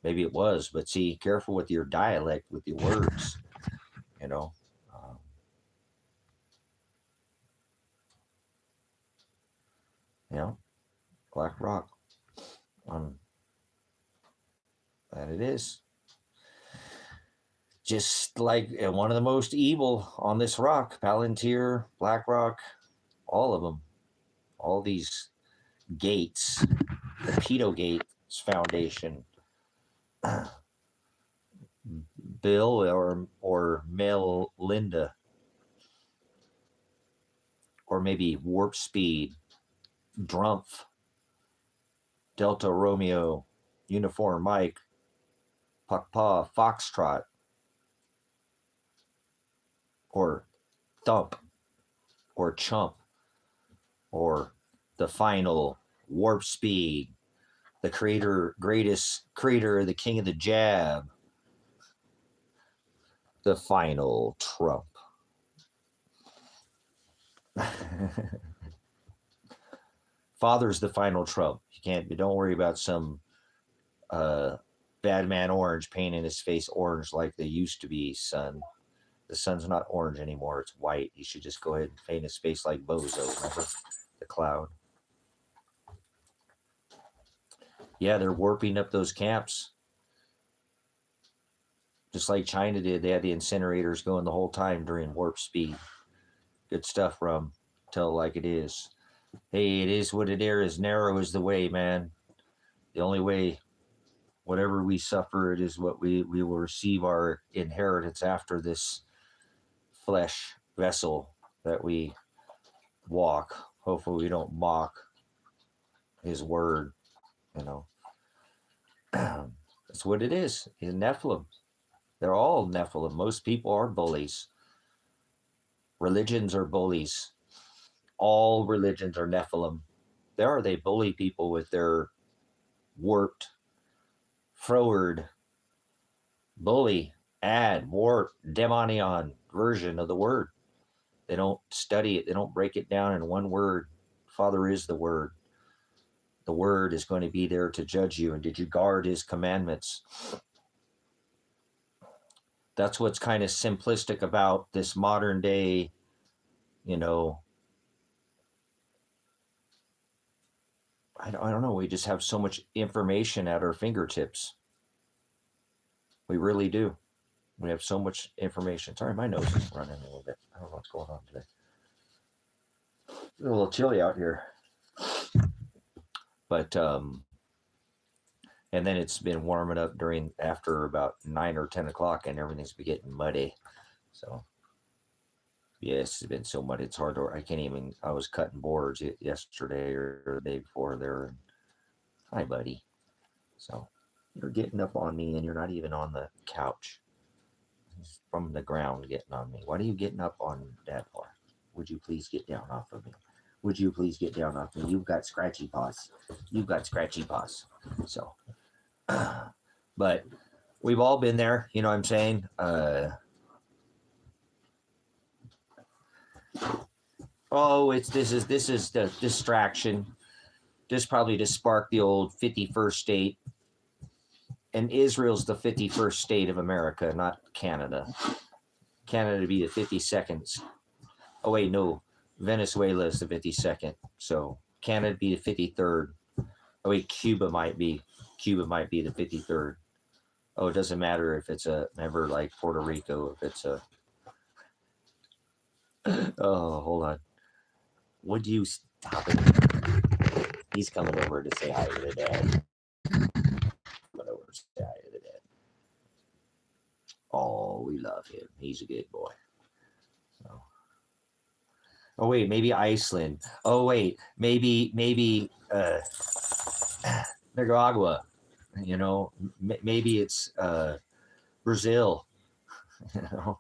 Maybe it was, but see, careful with your dialect, with your words, Black rock. That it is. Just like one of the most evil on this rock, Palantir, Black Rock, all of them, all these gates, the Pedo Gates Foundation, Bill or Melinda, or maybe Warp Speed, Drumpf, Delta Romeo, Uniform Mike, Puckpaw, Foxtrot, or Thump, or Chump, or the final Warp Speed, the greatest creator, the king of the jab, the final Trump. Father's the final Trump. Don't worry about some bad man orange painting his face orange like they used to be, son. The sun's not orange anymore. It's white. He should just go ahead and paint his face like Bozo. Remember? The cloud. Yeah, they're warping up those camps. Just like China did. They had the incinerators going the whole time during Warp Speed. Good stuff, Rum. Tell it like it is. Hey, it is what it is. Narrow is the way, man. The only way, whatever we suffer, it is what we will receive our inheritance after this flesh vessel that we walk. Hopefully we don't mock his word, That's what it is. He's Nephilim. They're all Nephilim. Most people are bullies. Religions are bullies. All religions are Nephilim. They bully people with their warped, forward, bully, warp, demonion version of the word. They don't study it. They don't break it down in one word. Father is the word. The word is going to be there to judge you. And did you guard his commandments? That's what's kind of simplistic about this modern day, I don't know. We just have so much information at our fingertips. We really do. We have so much information. Sorry, my nose is running a little bit. I don't know what's going on today. It's a little chilly out here. But, and then it's been warming up after about 9 or 10 o'clock, and everything's been getting muddy. So, yes, it's been so muddy. It's hard I was cutting boards yesterday or the day before there. Hi, buddy. So, you're getting up on me, and you're not even on the couch. It's from the ground getting on me. Why are you getting up on that far? Would you please get down off of me? Would you please get down off me? You've got scratchy paws. So, but we've all been there. You know what I'm saying? This is the distraction. This probably to spark the old 51st state. And Israel's the 51st state of America, not Canada. Canada to be the 52nd. Oh, wait, no. Venezuela is the 52nd. So Canada be the 53rd. Oh wait, Cuba might be the 53rd. Oh, it doesn't matter if it's a member like Puerto Rico, if it's a oh, hold on. Would you stop it? He's coming over to say hi to the dad. Coming over to say hi to the dad. Oh, we love him. He's a good boy. So. Oh wait, maybe Iceland. Oh wait, maybe Nicaragua. You know, maybe it's Brazil. You know,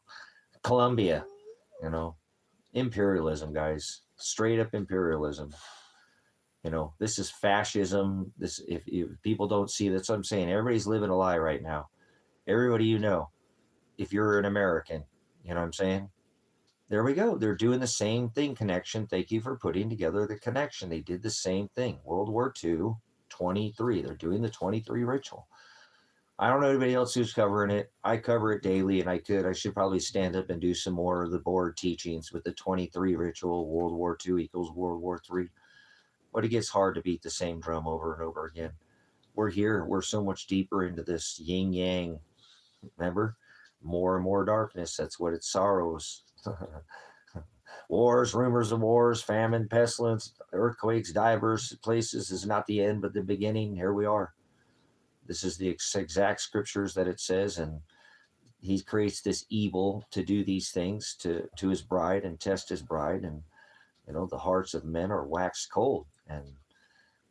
Colombia. You know, imperialism, guys. Straight up imperialism. You know, this is fascism. This, if people don't see, that's what I'm saying. Everybody's living a lie right now. Everybody you know, if you're an American, you know what I'm saying? There we go. They're doing the same thing. Connection. Thank you for putting together the connection. They did the same thing. World War II, 23. They're doing the 23 ritual. I don't know anybody else who's covering it. I cover it daily, and I should probably stand up and do some more of the board teachings with the 23 ritual. World War II equals World War III. But it gets hard to beat the same drum over and over again. We're here. We're so much deeper into this yin yang. Remember? More and more darkness. That's what it sorrows. Wars, rumors of wars, famine, pestilence, earthquakes, diverse places is not the end, but the beginning. Here we are. This is the exact scriptures that it says, and he creates this evil to do these things to his bride and test his bride, and you know the hearts of men are waxed cold, and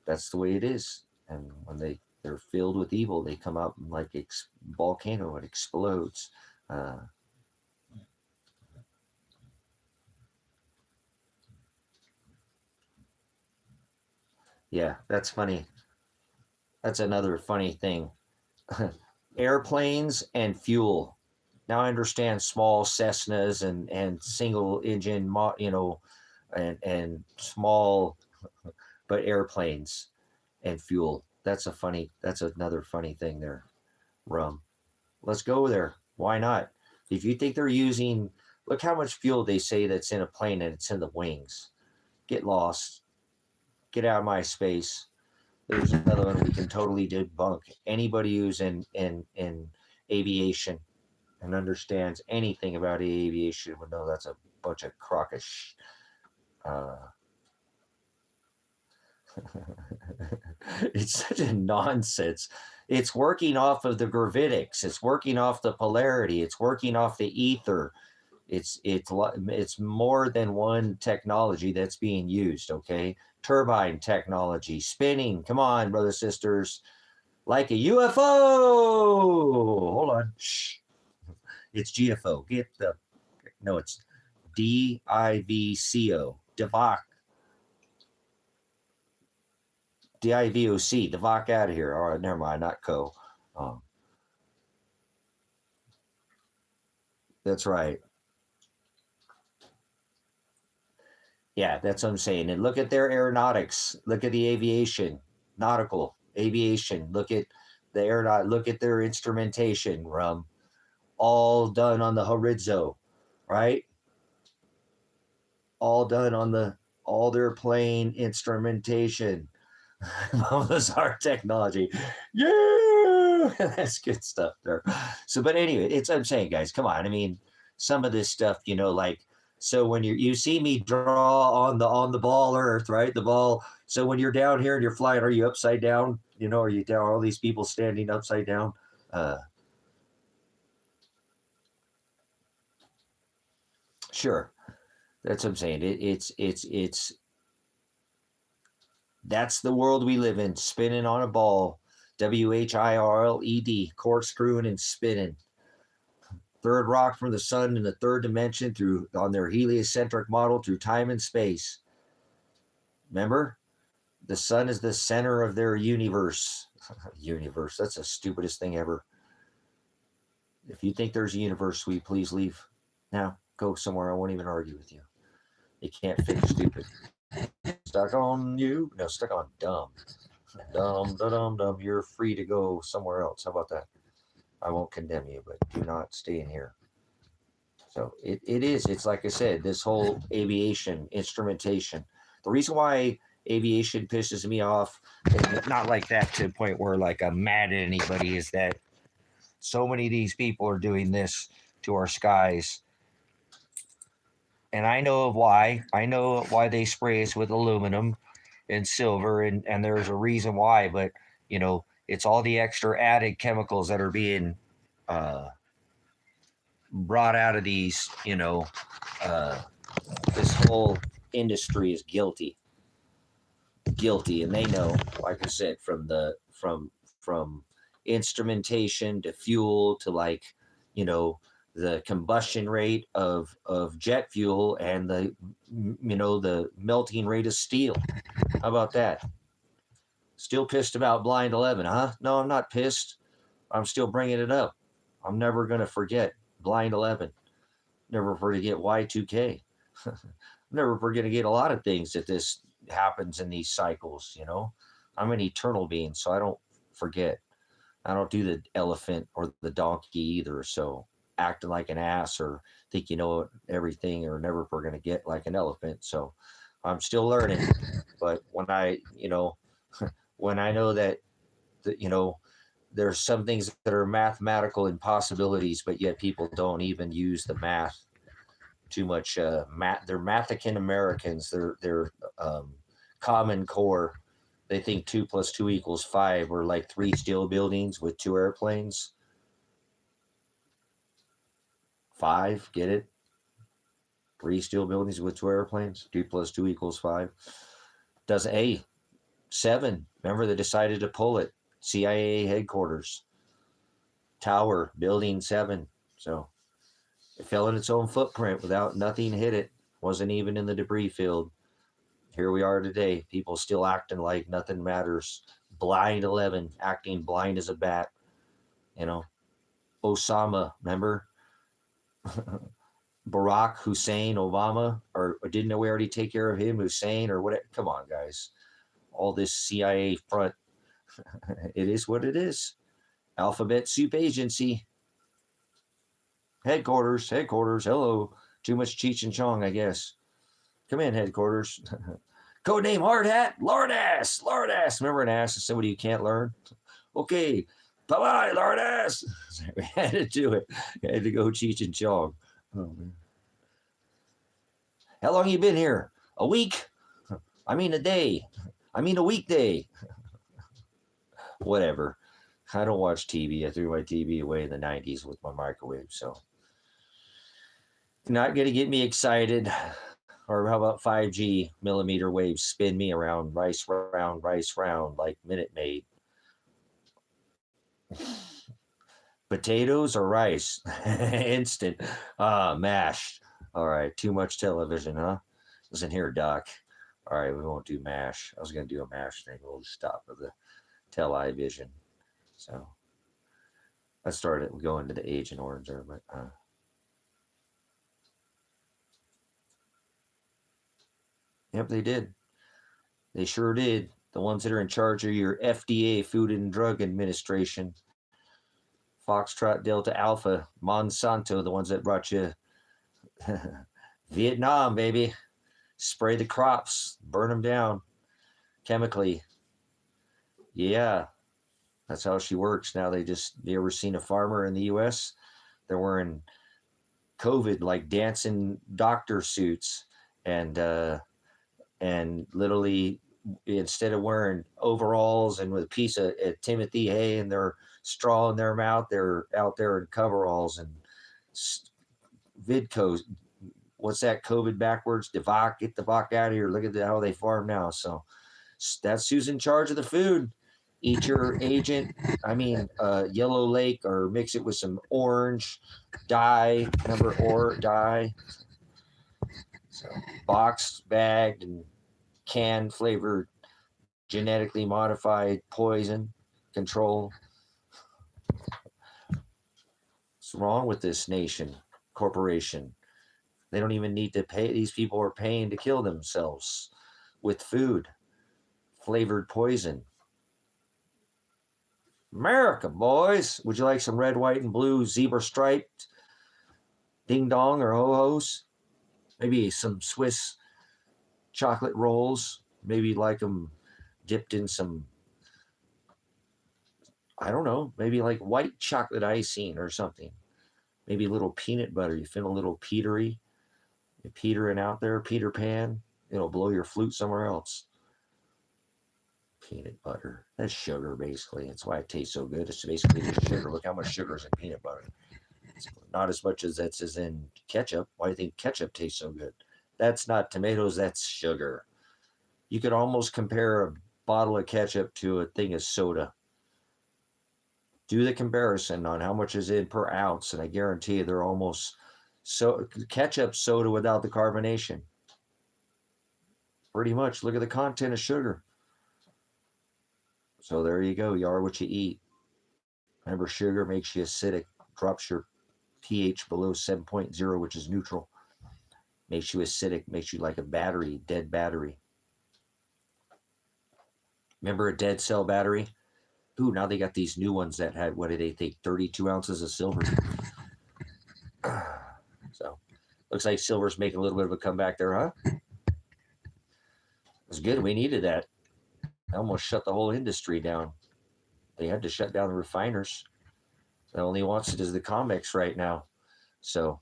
that's the way it is. And when they're filled with evil, they come out like a volcano. It explodes. Yeah, that's funny. That's another funny thing. Airplanes and fuel. Now I understand small Cessnas and single engine, you know, and small, but airplanes and fuel. That's another funny thing there. Rum. Let's go there. Why not? If you think they're using, look how much fuel they say that's in a plane and it's in the wings. Get lost. Get out of my space. There's another one we can totally debunk. Anybody who's in aviation and understands anything about aviation would know that's a bunch of crockish. It's such a nonsense. It's working off of the gravitics. It's working off the polarity. It's working off the ether. It's more than one technology that's being used. Okay, turbine technology, spinning. Come on, brothers, sisters, like a UFO. Hold on. Shh. It's GFO. It's DIVCO. Divoc. DIVOC. Divoc out of here. All right, never mind. Not co. That's right. Yeah, that's what I'm saying. And look at their aeronautics. Look at the aviation, nautical aviation. Look at the aeronaut. Look at their instrumentation. All done on the horizo, right? All done on all their plane instrumentation. Those are technology. Yeah, that's good stuff there. So, but anyway, I'm saying, guys, come on. I mean, some of this stuff, you know, like, so when you see me draw on the ball Earth, right? The ball. So when you're down here and you're flying, are you upside down? You know, are you down? All these people standing upside down. Sure, that's what I'm saying. It's that's the world we live in. Spinning on a ball. WHIRLED, corkscrewing and spinning. Third rock from the sun in the third dimension on their heliocentric model through time and space. Remember? The sun is the center of their universe. Universe. That's the stupidest thing ever. If you think there's a universe, will you please leave now? Go somewhere. I won't even argue with you. You can't fit stupid. Stuck on you? No, stuck on dumb. Dumb. You're free to go somewhere else. How about that? I won't condemn you, but do not stay in here. So it is. It's like I said, this whole aviation instrumentation. The reason why aviation pisses me off. And not like that to the point where like I'm mad at anybody, is that so many of these people are doing this to our skies. And I know why. I know why they spray us with aluminum and silver, and there's a reason why, but it's all the extra added chemicals that are being uh, brought out of these, this whole industry is guilty, and they know, like I said, from instrumentation to fuel to the combustion rate of jet fuel and the melting rate of steel. How about that? Still pissed about Blind 11, huh? No, I'm not pissed. I'm still bringing it up. I'm never going to forget Blind 11. Never forget Y2K. Never forget a lot of things that this happens in these cycles, I'm an eternal being, so I don't forget. I don't do the elephant or the donkey either, so acting like an ass or think you know everything or never going to get like an elephant. So I'm still learning. But when I know that there's some things that are mathematical impossibilities, but yet people don't even use the math too much. They're Mathican Americans. They're Common Core. They think 2 + 2 = 5, or like 3 steel buildings with 2 airplanes. 5, get it? 3 steel buildings with 2 airplanes. 2 + 2 = 5. Doesn't 7. Remember, they decided to pull it. CIA headquarters. Tower, building 7. So it fell in its own footprint without nothing hit it. Wasn't even in the debris field. Here we are today. People still acting like nothing matters. Blind 11, acting blind as a bat. Osama, remember? Barack Hussein Obama, or didn't we already take care of him, Hussein, or what? Come on, guys. All this CIA front. It is what it is. Alphabet Soup Agency. Headquarters. Hello. Too much Cheech and Chong, I guess. Come in, headquarters. Codename Hard Hat. Lord Ass. Remember an ass is somebody you can't learn? Okay. Bye-bye, Lord Ass. We had to do it. We had to go Cheech and Chong. Oh, man. How long you been here? A week? I mean a day. I mean a weekday. Whatever. I don't watch TV. I threw my TV away in the 90s with my microwave, so not going to get me excited. Or how about 5G millimeter waves spin me around, rice round, like Minute Maid. Potatoes or rice? Instant. Mashed. All right, too much television, huh? Listen here, Doc. All right, we won't do MASH. I was going to do a MASH thing. We'll just stop with the television. So let's start it. We'll go into the Agent Orange there, but yep, they did. They sure did. The ones that are in charge of your FDA, Food and Drug Administration, Foxtrot, Delta, Alpha, Monsanto, the ones that brought you Vietnam, baby. Spray the crops, burn them down chemically. Yeah, that's how she works. Now you ever seen a farmer in the U.S.? They're wearing COVID like dancing doctor suits, and literally instead of wearing overalls and with a piece of Timothy hay and their straw in their mouth, they're out there in coveralls and vidcos. What's that? COVID backwards? Devoc, get the Voc out of here. Look at how they farm now. So that's who's in charge of the food. Eat your agent. Yellow Lake, or mix it with some orange dye. Remember, or dye. So boxed, bagged, and canned flavored, genetically modified poison control. What's wrong with this nation, corporation? They don't even need to pay. These people are paying to kill themselves with food, flavored poison. America, boys. Would you like some red, white, and blue zebra striped ding dong or ho-hos? Maybe some Swiss chocolate rolls. Maybe you like them dipped in some, I don't know, maybe like white chocolate icing or something. Maybe a little peanut butter. You feel a little petery. You're petering out there, Peter Pan. It'll blow your flute somewhere else. Peanut butter. That's sugar, basically. That's why it tastes so good. It's basically just sugar. Look how much sugar is in peanut butter. It's not as much as that's as in ketchup. Why do you think ketchup tastes so good? That's not tomatoes, that's sugar. You could almost compare a bottle of ketchup to a thing of soda. Do the comparison on how much is in per ounce, and I guarantee you they're almost so ketchup soda without the carbonation. Pretty much. Look at the content of sugar. So there you go. You are what you eat. Remember, sugar makes you acidic, drops your pH below 7.0, which is neutral. Makes you acidic, makes you like a battery, dead battery. Remember a dead cell battery? Ooh, now they got these new ones that had, what did they think, 32 ounces of silver. So, looks like silver's making a little bit of a comeback there, huh? It's good. We needed that. They almost shut the whole industry down. They had to shut down the refiners. The only wants it is the comics right now. So,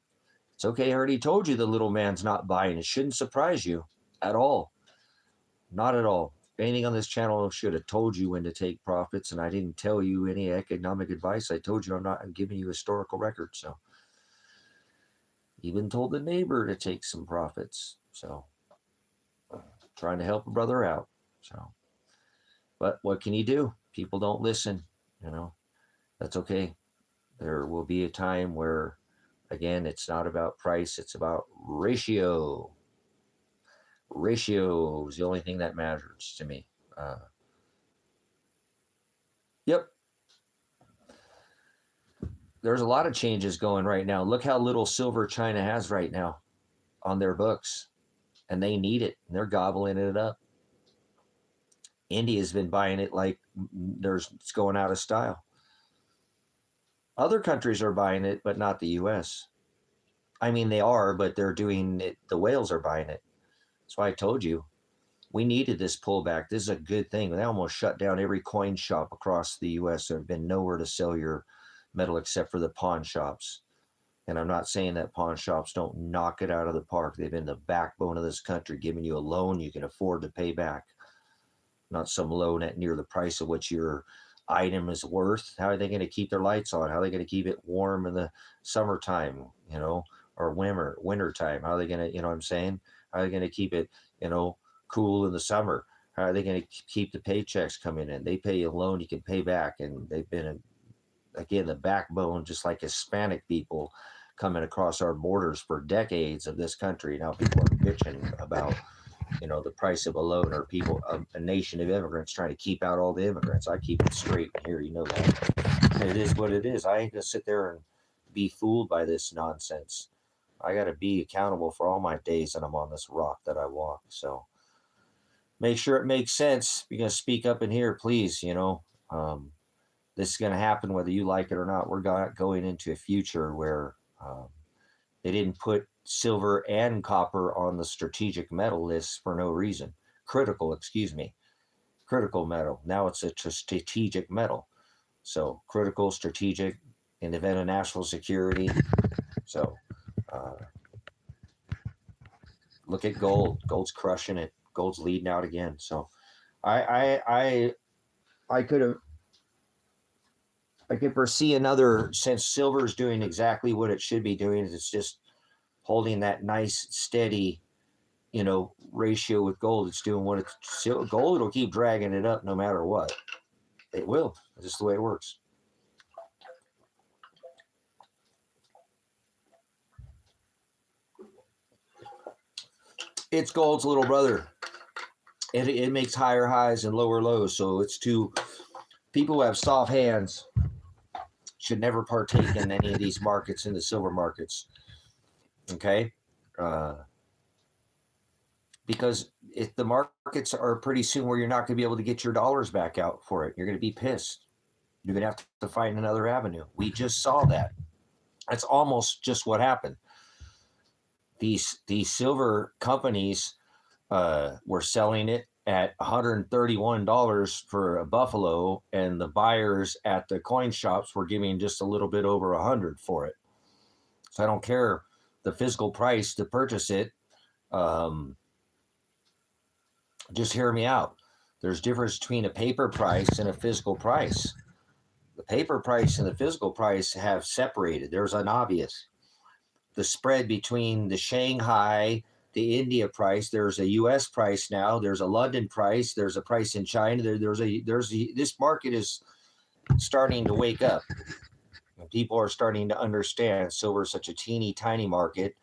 it's okay. I already told you the little man's not buying. It shouldn't surprise you at all. Not at all. Anything on this channel should have told you when to take profits, and I didn't tell you any economic advice. I told you I'm giving you historical records. So, even told the neighbor to take some profits. So, trying to help a brother out. So, but what can you do? People don't listen. That's okay. There will be a time where, again, it's not about price. It's about ratio. Ratio is the only thing that matters to me. Yep. There's a lot of changes going right now. Look how little silver China has right now on their books. And they need it. And they're gobbling it up. India's been buying it like it's going out of style. Other countries are buying it, but not the U.S. I mean, they are, but they're doing it. The whales are buying it. That's why I told you we needed this pullback. This is a good thing. They almost shut down every coin shop across the U.S. There have been nowhere to sell your metal except for the pawn shops. And I'm not saying that pawn shops don't knock it out of the park. They've been the backbone of this country, giving you a loan you can afford to pay back. Not some loan at near the price of what your item is worth. How are they going to keep their lights on? How are they going to keep it warm in the summertime, or winter time? How are they going to, what I'm saying? How are they going to keep it, cool in the summer? How are they going to keep the paychecks coming in? They pay you a loan you can pay back, and they've been, again, the backbone, just like Hispanic people coming across our borders for decades of this country. Now people are bitching about, the price of a loan, or people, a nation of immigrants trying to keep out all the immigrants. I keep it straight here, that. It is what it is. I ain't gonna sit there and be fooled by this nonsense. I got to be accountable for all my days that I'm on this rock that I walk. So make sure it makes sense. You're going to speak up in here, please. This is going to happen whether you like it or not. We're going into a future where they didn't put silver and copper on the strategic metal list for no reason. Critical metal. Now it's a strategic metal. So critical, strategic, in the event of national security. So look at gold. Gold's crushing it. Gold's leading out again. So I could foresee another, since silver's doing exactly what it should be doing. It's just holding that nice steady, ratio with gold. It's doing what it's gold. It'll keep dragging it up no matter what. It will. It's just the way it works. It's gold's little brother. It makes higher highs and lower lows. So it's people who have soft hands should never partake in any of these markets, in the silver markets. Okay? Because if the markets are pretty soon where you're not going to be able to get your dollars back out for it, you're going to be pissed. You're going to have to find another avenue. We just saw that. That's almost just what happened. These silver companies were selling it at $131 for a buffalo, and the buyers at the coin shops were giving just a little bit over 100 for it. So I don't care the physical price to purchase it. Just hear me out. There's difference between a paper price and a physical price. The paper price and the physical price have separated. There's an obvious. The spread between the Shanghai, the India price, there's a US price now, there's a London price, there's a price in China, this market is starting to wake up. People are starting to understand silver is such a teeny tiny market.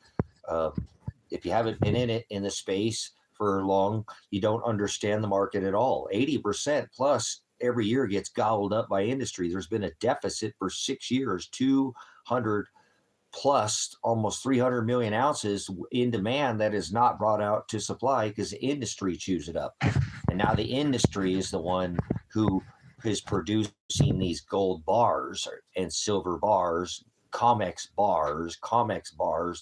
If you haven't been in the space for long, you don't understand the market at all. 80% plus every year gets gobbled up by industry. There's been a deficit for 6 years, 200 plus almost 300 million ounces in demand that is not brought out to supply because the industry chews it up. And now the industry is the one who is producing these gold bars and silver bars, COMEX bars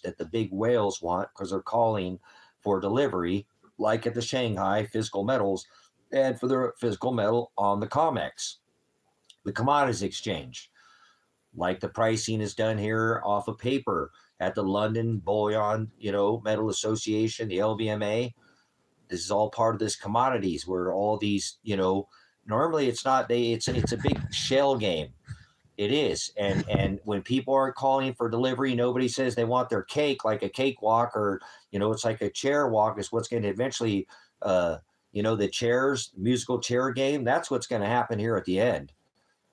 that the big whales want because they're calling for delivery, like at the Shanghai physical metals, and for their physical metal on the COMEX, the commodities exchange. Like the pricing is done here off of paper at the London Bullion, Metal Association, the LBMA. This is all part of this commodities where all these, normally it's not, it's a big shell game. It is. And when people aren't calling for delivery, nobody says they want their cake like a cakewalk or, it's like a chair walk is what's going to eventually, the chairs, musical chair game, that's what's going to happen here at the end.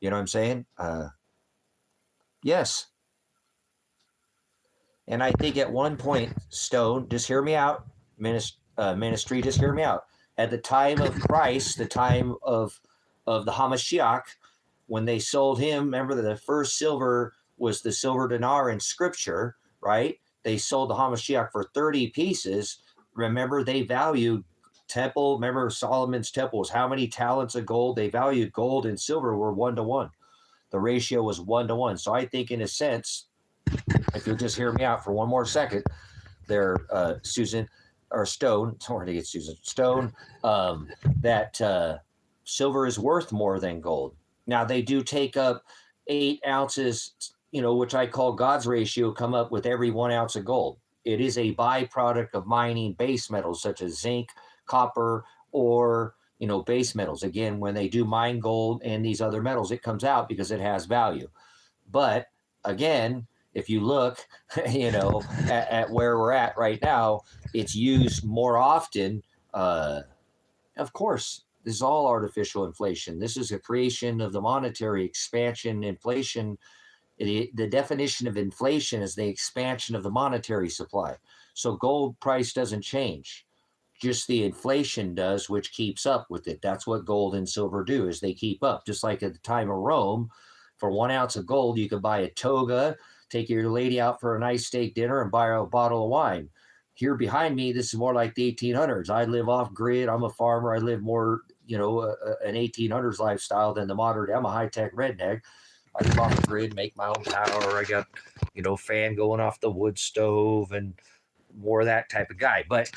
You know what I'm saying? Yes. And I think at one point, Stone, just hear me out, ministry, just hear me out. At the time of Christ, the time of the Hamashiach, when they sold him, remember that the first silver was the silver dinar in scripture, right? They sold the Hamashiach for 30 pieces. Remember, they valued temple. Remember, Solomon's temple was how many talents of gold? They valued gold and silver were 1-to-1. The ratio was 1-to-1. So I think in a sense, if you'll just hear me out for one more second there, Susan, or Stone, sorry to get Susan, Stone, that silver is worth more than gold. Now they do take up 8 ounces, which I call God's ratio, come up with every 1 ounce of gold. It is a byproduct of mining base metals such as zinc, copper, or base metals. Again, when they do mine gold and these other metals, it comes out because it has value. But again, if you look, at where we're at right now, it's used more often. Of course, this is all artificial inflation. This is a creation of the monetary expansion, inflation. The definition of inflation is the expansion of the monetary supply. So gold price doesn't change. Just the inflation does, which keeps up with it. That's what gold and silver do, is they keep up. Just like at the time of Rome, for 1 ounce of gold, you could buy a toga, take your lady out for a nice steak dinner, and buy a bottle of wine. Here behind me, this is more like the 1800s. I live off grid. I'm a farmer. I live more, an 1800s lifestyle than the modern. I'm a high-tech redneck. I live off the grid, make my own power. I got, fan going off the wood stove and more of that type of guy. But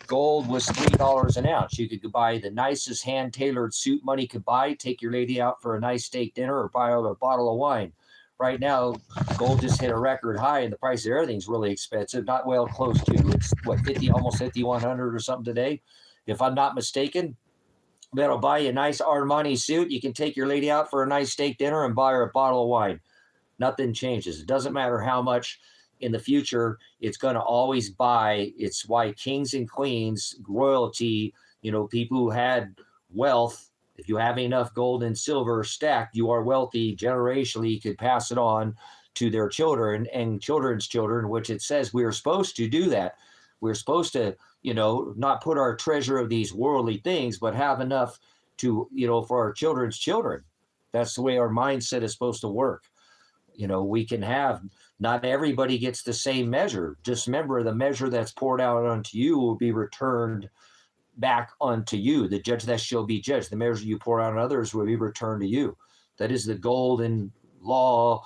gold was $3 an ounce. You could buy the nicest hand-tailored suit money could buy, take your lady out for a nice steak dinner, or buy a bottle of wine. Right now, gold just hit a record high, and the price of everything's really expensive. Not well close to it's what, 50, almost 5,100 or something today, if I'm not mistaken. That'll buy you a nice Armani suit. You can take your lady out for a nice steak dinner and buy her a bottle of wine. Nothing changes. It doesn't matter how much in the future, it's going to always buy. It's why kings and queens, royalty, people who had wealth, if you have enough gold and silver stacked, you are wealthy generationally. You could pass it on to their children and children's children, which it says we are supposed to do that. We're supposed to, not put our treasure of these worldly things, but have enough to, for our children's children. That's the way our mindset is supposed to work. We can have, not everybody gets the same measure. Just remember, the measure that's poured out unto you will be returned back unto you. The judge that shall be judged. The measure you pour out on others will be returned to you. That is the golden law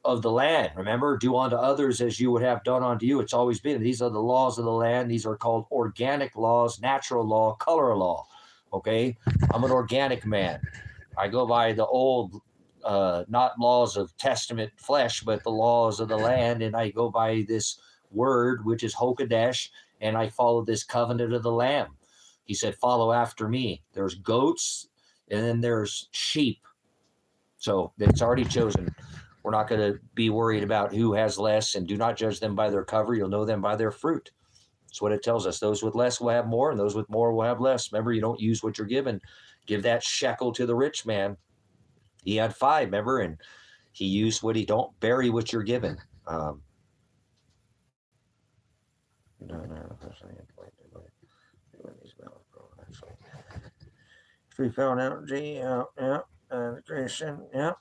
of the land. Remember, do unto others as you would have done unto you. It's always been. These are the laws of the land. These are called organic laws, natural law, color law. Okay, I'm an organic man. I go by the old, not laws of testament flesh, but the laws of the land, and I go by this word, which is Hokadesh, and I follow this covenant of the Lamb. He said, "Follow after me." There's goats, and then there's sheep. So it's already chosen. We're not going to be worried about who has less, and do not judge them by their cover. You'll know them by their fruit. That's what it tells us. Those with less will have more, and those with more will have less. Remember, you don't use what you're given. Give that shekel to the rich man. He had 5, remember, and he used what he don't bury what you're given. Three pound energy, yeah, integration, yeah.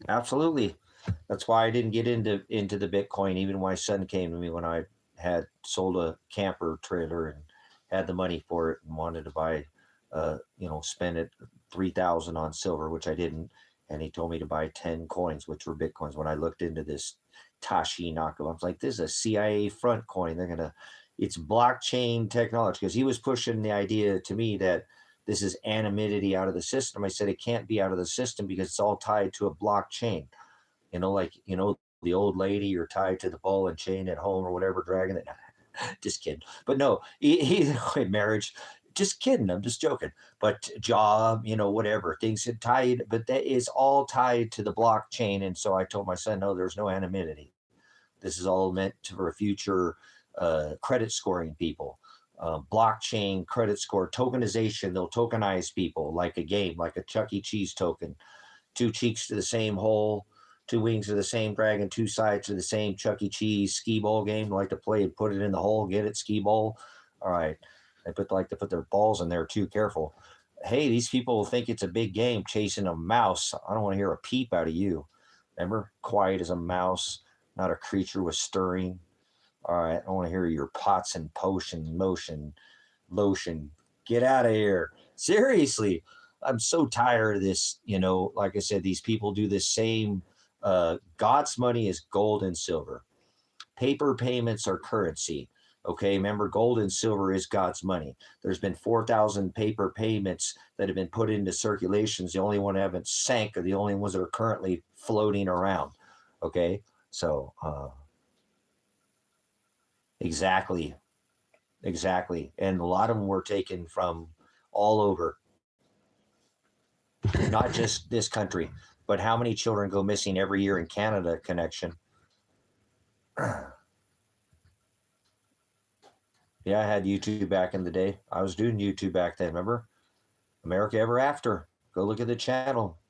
Absolutely. That's why I didn't get into the Bitcoin, even when my son came to me when I had sold a camper trailer and had the money for it and wanted to buy, spend it 3,000 on silver, which I didn't. And he told me to buy 10 coins, which were Bitcoins. When I looked into this Tashi knockoff, I was like, this is a CIA front coin. It's blockchain technology, because he was pushing the idea to me that this is anonymity out of the system. I said, it can't be out of the system because it's all tied to a blockchain. The old lady, you're tied to the ball and chain at home or whatever, dragging it. Just kidding. But no, either way, marriage, just kidding. I'm just joking. But job, whatever, things had tied, but that is all tied to the blockchain. And so I told my son, no, there's no anonymity. This is all meant for a future credit scoring people. Blockchain, credit score, tokenization. They'll tokenize people like a game, like a Chuck E. Cheese token. 2 cheeks to the same hole, 2 wings to the same dragon, 2 sides to the same Chuck E. Cheese skee ball game. Like to play and put it in the hole, get it, skee ball. All right. They like to put their balls in there too. Careful. Hey, these people think it's a big game chasing a mouse. I don't want to hear a peep out of you. Remember, quiet as a mouse, not a creature with stirring. All right, I want to hear your pots and potion, motion, lotion. Get out of here. Seriously, I'm so tired of this. Like I said, these people do the same. God's money is gold and silver. Paper payments are currency. Okay, remember, gold and silver is God's money. There's been 4,000 paper payments that have been put into circulations. The only one that haven't sank are the only ones that are currently floating around. Okay, so exactly. And a lot of them were taken from all over, not just this country, but how many children go missing every year in Canada connection? Yeah, I had YouTube back in the day. I was doing YouTube back then, remember? America Ever After. Go look at the channel.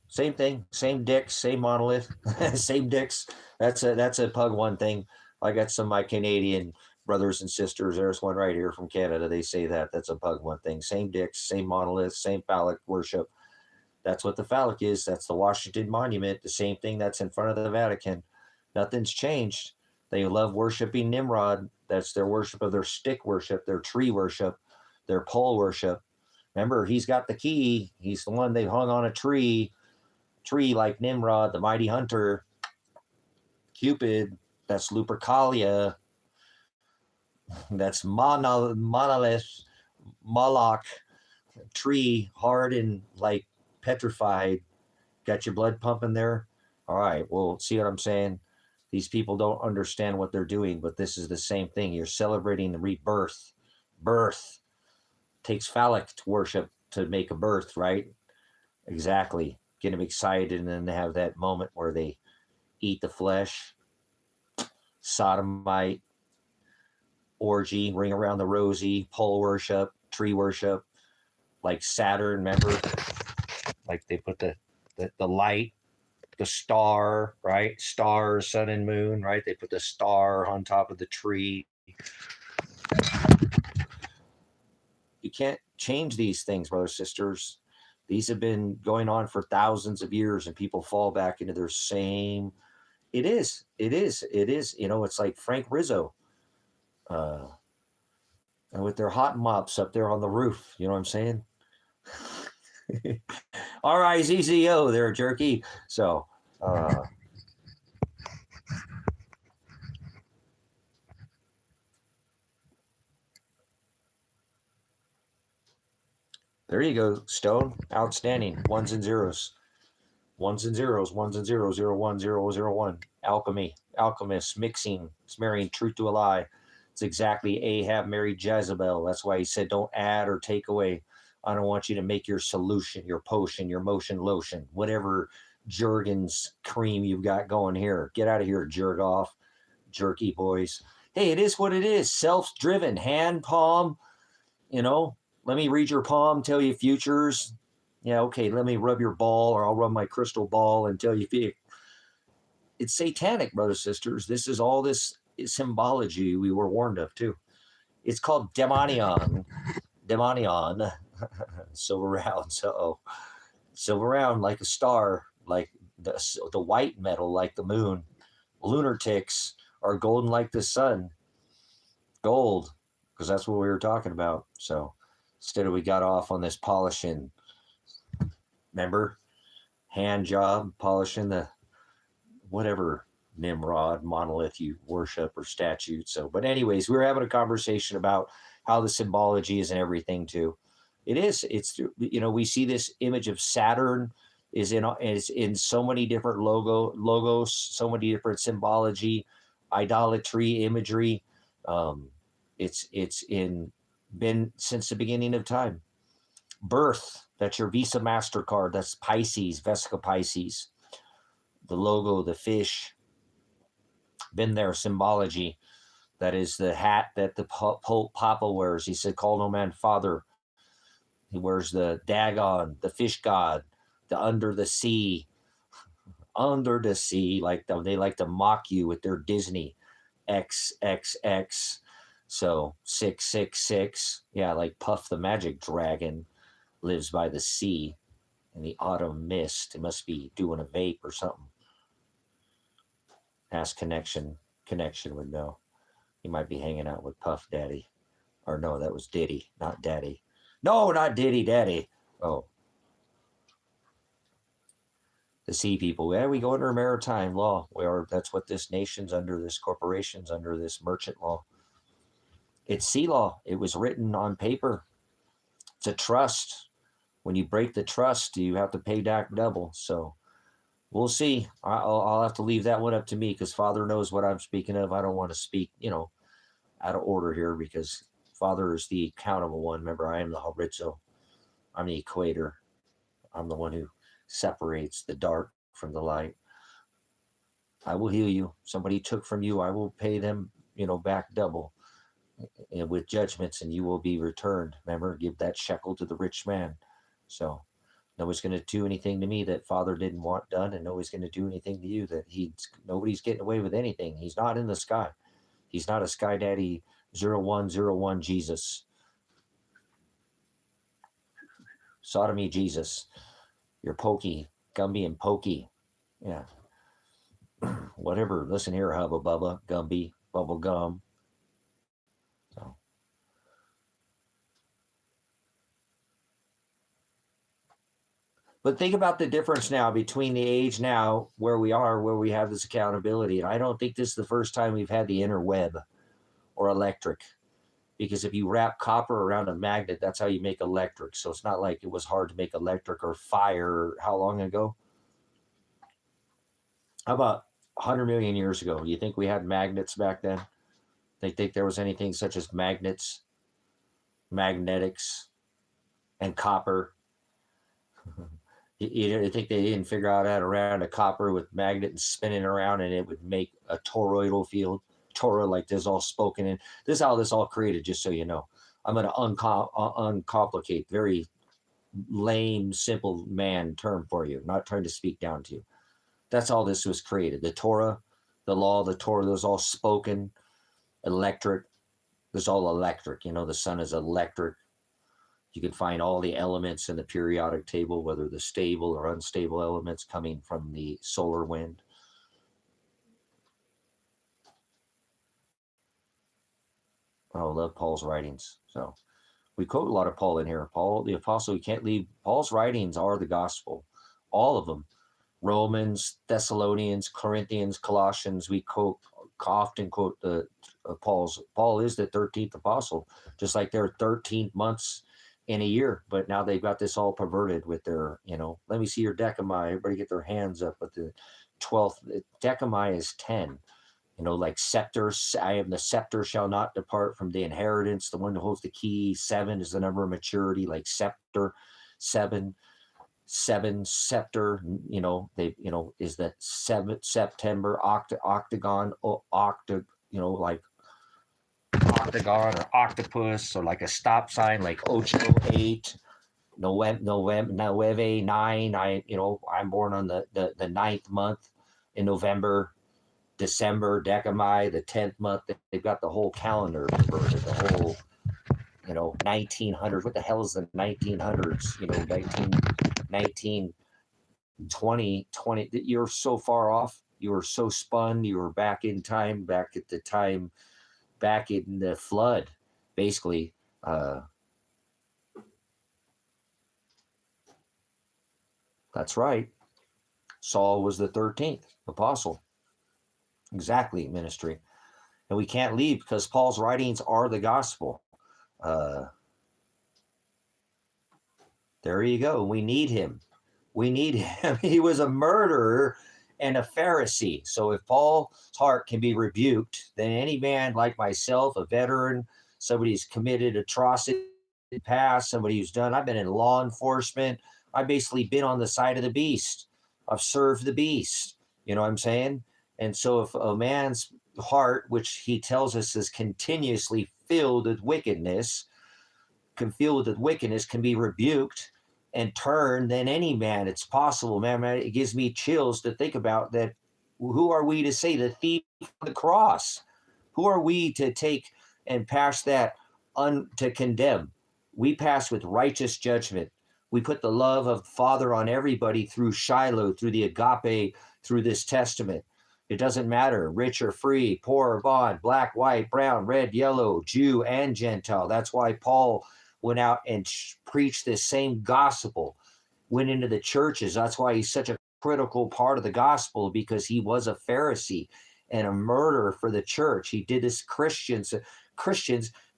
Same thing, same dicks, same monolith, same dicks. That's a Pug One thing. I got some of my Canadian brothers and sisters. There's one right here from Canada. They say that's a Pug One thing. Same dicks, same monolith, same phallic worship. That's what the phallic is. That's the Washington Monument, the same thing that's in front of the Vatican. Nothing's changed. They love worshiping Nimrod. That's their worship of their stick worship, their tree worship, their pole worship. Remember, he's got the key. He's the one they hung on a tree like Nimrod, the mighty hunter. Cupid, that's Lupercalia. That's monolith, Moloch, tree, hard and like petrified. Got your blood pumping there? All right, well, see what I'm saying? These people don't understand what they're doing, but this is the same thing. You're celebrating the rebirth. Birth takes phallic worship to make a birth, right? Exactly. Get them excited, and then they have that moment where they eat the flesh, sodomite, orgy, ring around the rosy, pole worship, tree worship, like Saturn, remember? Like they put the light, the star, right? Star, sun and moon, right? They put the star on top of the tree. You can't change these things, brothers, sisters. These have been going on for thousands of years, and people fall back into their same. It is. It's like Frank Rizzo, with their hot mops up there on the roof. You know what I'm saying? RIZZO there, jerky. So There you go, Stone. Outstanding. Ones and zeros. Ones and zeros. Ones and zeros. 0, 1, 0, 0, 1. Alchemy. Alchemist. Mixing. It's marrying truth to a lie. It's exactly Ahab married Jezebel. That's why he said, don't add or take away. I don't want you to make your solution, your potion, your motion lotion, whatever Jergens cream you've got going here. Get out of here, jerk off, jerky boys. Hey, it is what it is. Self-driven, hand, palm, let me read your palm, tell you futures. Yeah, okay, let me rub your ball, or I'll rub my crystal ball and tell you. It's satanic, brothers and sisters. This is all this symbology we were warned of, too. It's called demonion. Demonion. Silver round. Silver round like a star, like the white metal, like the moon. Lunatics are golden like the sun. Gold, because that's what we were talking about. So instead of we got off on this polishing, remember, hand job, polishing the whatever Nimrod monolith you worship or statue. So, but anyways, we were having a conversation about how the symbology is and everything too. It's we see this image of Saturn is in so many different logos, so many different symbology, idolatry, imagery. It's been since the beginning of time. Birth, that's your Visa MasterCard. That's Pisces, Vesica Pisces. The logo, the fish, been there, symbology. That is the hat that the Pope Papa wears. He said, call no man father. He wears the Dagon, the fish god, the under the sea, like they like to mock you with their Disney XXX. So 666, yeah, like Puff the Magic Dragon lives by the sea in the autumn mist. It must be doing a vape or something. Ask connection would know. He might be hanging out with Puff Daddy. Or no, that was Diddy, not Daddy. No, not Diddy, Daddy. Oh. The sea people. Yeah, we go under maritime law. That's what this nation's under, this corporation's under, this merchant law. It's sea law. It was written on paper. It's a trust. When you break the trust, you have to pay back double. So we'll see. I'll have to leave that one up to me because Father knows what I'm speaking of. I don't want to speak, out of order here because Father is the accountable one. Remember, I am the horizo. I'm the equator. I'm the one who separates the dark from the light. I will heal you. Somebody took from you, I will pay them, back double with judgments, and you will be returned. Remember, give that shekel to the rich man. So nobody's going to do anything to me that Father didn't want done, and nobody's going to do anything to you that nobody's getting away with anything. He's not in the sky. He's not a sky daddy 0101 Jesus. Sodomy Jesus. You're pokey, Gumby and pokey. Yeah. Whatever. Listen here, Hubba Bubba, Gumby, Bubble Gum. So. But think about the difference now between the age now where we are, where we have this accountability. And I don't think this is the first time we've had the interweb or electric. Because if you wrap copper around a magnet, that's how you make electric. So it's not like it was hard to make electric or fire. How long ago? How about 100 million years ago? You think we had magnets back then? They think there was anything such as magnets, magnetics, and copper? You think they didn't figure out how to round a copper with magnet and spin it around and it would make a toroidal field? Torah, like this, all spoken in. This is how this all created, just so you know. I'm going to uncomplicate, very lame, simple man term for you. Not trying to speak down to you. That's how this was created. The Torah, the law, the Torah, those all spoken, electric. There's all electric. The sun is electric. You can find all the elements in the periodic table, whether the stable or unstable elements coming from the solar wind. I love Paul's writings. So we quote a lot of Paul in here. Paul, the apostle, you can't leave. Paul's writings are the gospel. All of them. Romans, Thessalonians, Corinthians, Colossians. We often quote the Paul is the 13th apostle. Just like there are 13 months in a year. But now they've got this all perverted with their, let me see your decimi. Everybody get their hands up. But the 12th decimi is 10. Like scepters, I am the scepter shall not depart from the inheritance. The one who holds the key. 7 is the number of maturity, like scepter. 7 scepter, is the 7th September octagon, like octagon or octopus, or like a stop sign, like Ocho 8, November 9. I'm born on the 9th month in November. December, Decami, the 10th month. They've got the whole calendar converted, the whole, 1900s. What the hell is the 1900s? 19, 20. You're so far off. You were so spun. You were back in time, back at the time, back in the flood, basically. That's right. Saul was the 13th apostle. Exactly, ministry. And we can't leave because Paul's writings are the gospel. There you go. We need him. He was a murderer and a Pharisee. So if Paul's heart can be rebuked, then any man like myself, a veteran, somebody who's committed atrocity in the past, somebody who's done, I've been in law enforcement. I've basically been on the side of the beast. I've served the beast. You know what I'm saying? And so if a man's heart, which he tells us is continuously filled with wickedness, can be rebuked and turned, then any man, it's possible, man, it gives me chills to think about that. Who are we to say the thief on the cross? Who are we to take and pass that to condemn? We pass with righteous judgment. We put the love of the Father on everybody through Shiloh, through the Agape, through this testament. It doesn't matter, rich or free, poor or bond, black, white, brown, red, yellow, Jew and Gentile. That's why Paul went out and preached this same gospel, went into the churches. That's why he's such a critical part of the gospel, because he was a Pharisee and a murderer for the church. He did this Christians.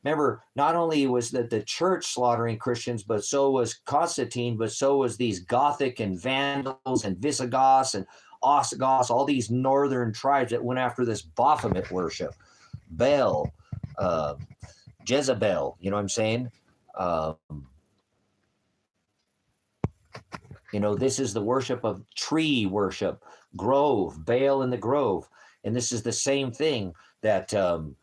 Remember, not only was the church slaughtering Christians, but so was Constantine, but so was these Gothic and Vandals and Visigoths and Ostrogoths, all these northern tribes that went after this Baphomet worship, Baal, Jezebel, you know what I'm saying? This is the worship of tree worship, grove, Baal in the grove. And this is the same thing that so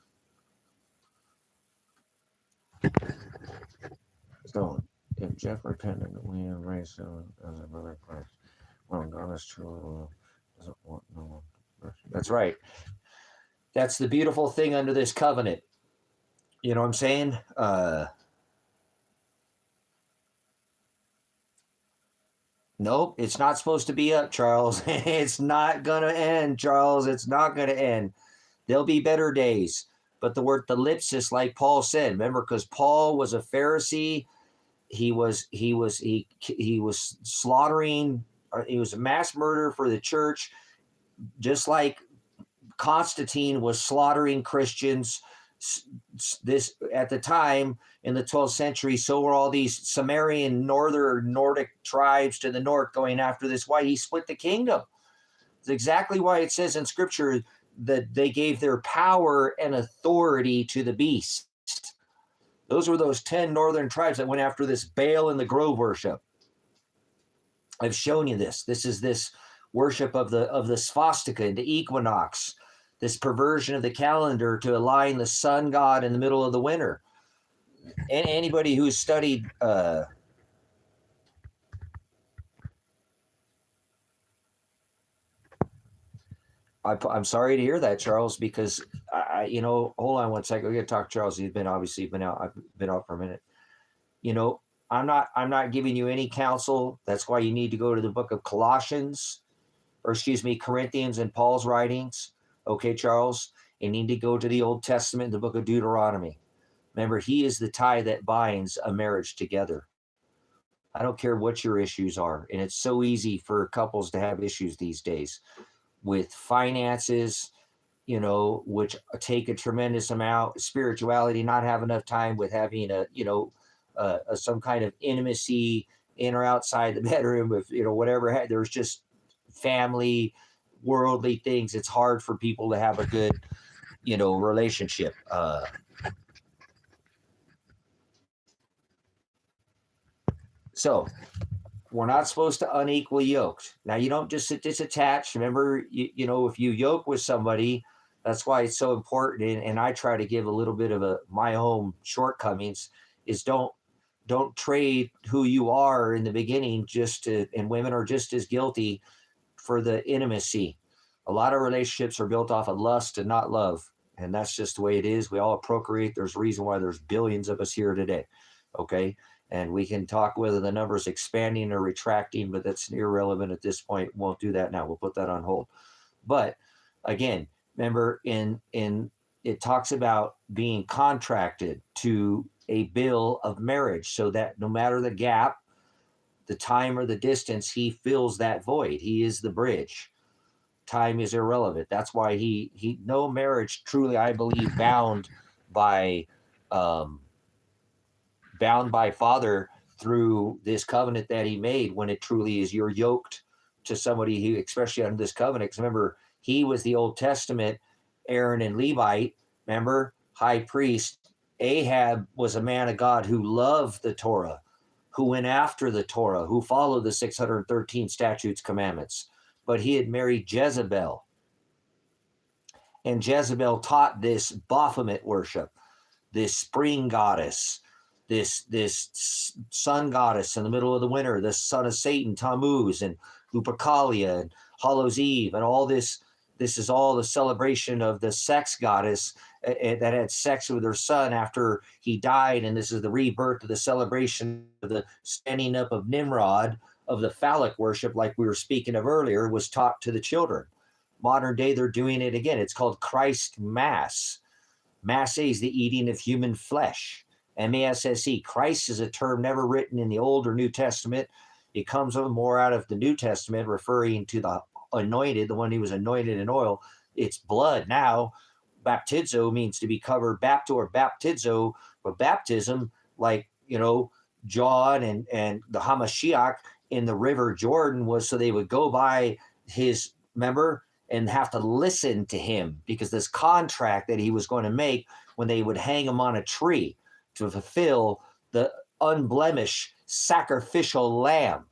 if Jeff repented, we embrace him as a brother Christ. Well, God is true. Doesn't want no one. That's right. That's the beautiful thing under this covenant. You know what I'm saying? Nope, it's not supposed to be up, Charles. It's not going to end, Charles. It's not going to end. There'll be better days. But the word thalipsis, like Paul said, remember, because Paul was a Pharisee, he was slaughtering. He was a mass murderer for the church, just like Constantine was slaughtering Christians. This at the time in the 12th century, so were all these Sumerian northern Nordic tribes to the north going after this. Why he split the kingdom. It's exactly why it says in Scripture that they gave their power and authority to the beast. Those were those 10 northern tribes that went after this Baal in the grove worship. I've shown you this. This is this worship of the swastika and the equinox, this perversion of the calendar to align the sun god in the middle of the winter. And anybody who's studied I'm sorry to hear that, Charles, because hold on one second. We got to talk to Charles. He's been out. I've been out for a minute. I'm not giving you any counsel. That's why you need to go to the book of Corinthians and Paul's writings. Okay, Charles, you need to go to the Old Testament, the book of Deuteronomy. Remember, he is the tie that binds a marriage together. I don't care what your issues are. And it's so easy for couples to have issues these days with finances, which take a tremendous amount, spirituality, not have enough time with having some kind of intimacy in or outside the bedroom, if whatever. There's just family, worldly things. It's hard for people to have a good relationship. So we're not supposed to unequally yoked. Now, you don't just disattach. Remember, if you yoke with somebody, that's why it's so important. And I try to give a little bit of my own shortcomings is don't trade who you are in the beginning and women are just as guilty for the intimacy. A lot of relationships are built off of lust and not love. And that's just the way it is. We all procreate. There's a reason why there's billions of us here today. Okay. And we can talk whether the number is expanding or retracting, but that's irrelevant at this point. Won't do that now. We'll put that on hold. But again, remember it talks about being contracted to a bill of marriage so that no matter the gap, the time or the distance, he fills that void. He is the bridge. Time is irrelevant. That's why he no marriage truly, I believe, bound by Father through this covenant that he made, when it truly is you're yoked to somebody who, especially under this covenant, because remember, he was the Old Testament, Aaron and Levite, remember, high priest. Ahab was a man of God who loved the Torah, who went after the Torah, who followed the 613 statutes, commandments, but he had married Jezebel. And Jezebel taught this Baphomet worship, this spring goddess, this sun goddess in the middle of the winter, the son of Satan, Tammuz, and Lupercalia, and Hallows Eve, and all this. This is all the celebration of the sex goddess that had sex with her son after he died. And this is the rebirth of the celebration of the standing up of Nimrod, of the phallic worship, like we were speaking of earlier, was taught to the children. Modern day, they're doing it again. It's called Christ Mass. Masse is the eating of human flesh. M-A-S-S-E. Christ is a term never written in the Old or New Testament. It comes more out of the New Testament, referring to the anointed, the one who was anointed in oil. It's blood now. Baptizo means to be covered, bapto or baptizo, but baptism, like, John and the Hamashiach in the river Jordan, was so they would go by his, remember, and have to listen to him, because this contract that he was going to make when they would hang him on a tree to fulfill the unblemished sacrificial lamb.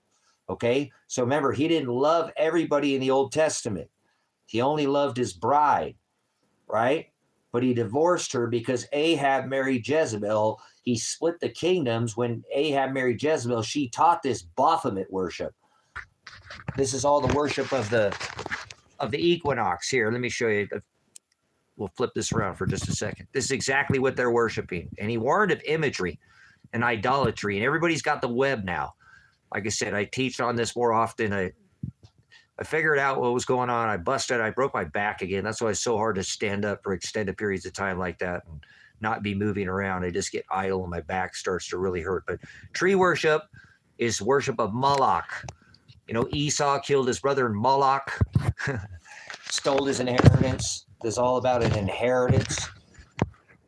Okay, so remember, he didn't love everybody in the Old Testament. He only loved his bride, right? But he divorced her because Ahab married Jezebel. He split the kingdoms. When Ahab married Jezebel, she taught this Baphomet worship. This is all the worship of the equinox here. Let me show you. We'll flip this around for just a second. This is exactly what they're worshiping. And he warned of imagery and idolatry. And everybody's got the web now. Like I said, I teach on this more often. I figured out what was going on. I broke my back again. That's why it's so hard to stand up for extended periods of time like that and not be moving around. I just get idle and my back starts to really hurt. But tree worship is worship of Moloch. Esau killed his brother in Moloch, stole his inheritance. This is all about an inheritance.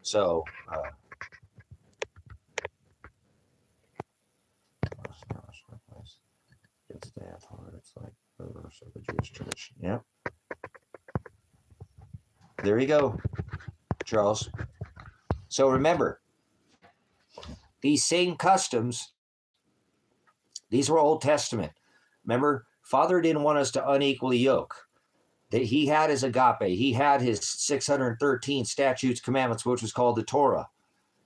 So, it's that hard. It's like the reverse of the Jewish tradition. Yep. There you go, Charles. So remember, these same customs, these were Old Testament. Remember, Father didn't want us to unequally yoke. That he had his agape. He had his 613 statutes, commandments, which was called the Torah.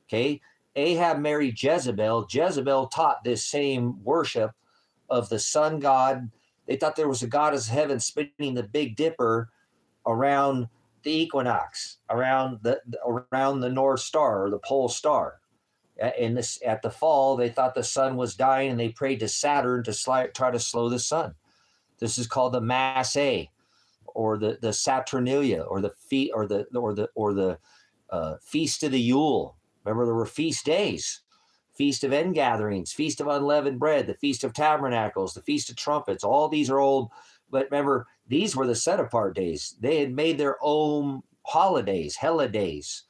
Okay? Ahab married Jezebel. Jezebel taught this same worship of the sun god. They thought there was a goddess of heaven spinning the Big Dipper around the equinox, around the North Star or the Pole Star. At the fall, they thought the sun was dying, and they prayed to Saturn to try to slow the sun. This is called the Masse, or the Saturnalia, or the Feast of the Yule. Remember, there were feast days. Feast of End Gatherings, Feast of Unleavened Bread, the Feast of Tabernacles, the Feast of Trumpets. All these are old, but remember, these were the set-apart days. They had made their own holidays, holidays.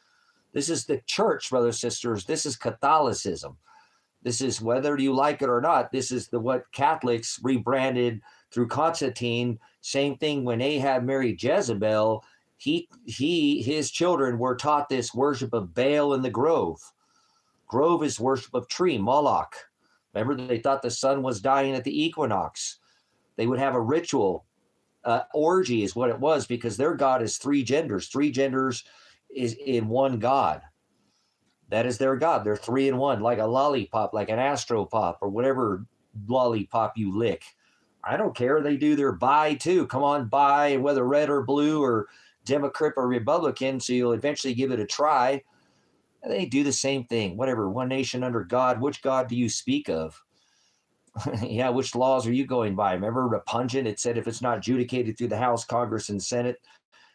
This is the church, brothers and sisters. This is Catholicism. This is, whether you like it or not, this is what Catholics rebranded through Constantine. Same thing when Ahab married Jezebel. His children were taught this worship of Baal in the grove. Grove is worship of tree, Moloch. Remember, they thought the sun was dying at the equinox. They would have a ritual. Orgy is what it was, because their God is three genders. Three genders is in one God. That is their God. They're three in one, like a lollipop, like an astropop, or whatever lollipop you lick. I don't care. They do their buy too. Come on, buy, whether red or blue or Democrat or Republican, so you'll eventually give it a try. And they do the same thing. Whatever, one nation under God. Which God do you speak of? Yeah, which laws are you going by? Remember, repugnant, it said if it's not adjudicated through the House, Congress, and Senate,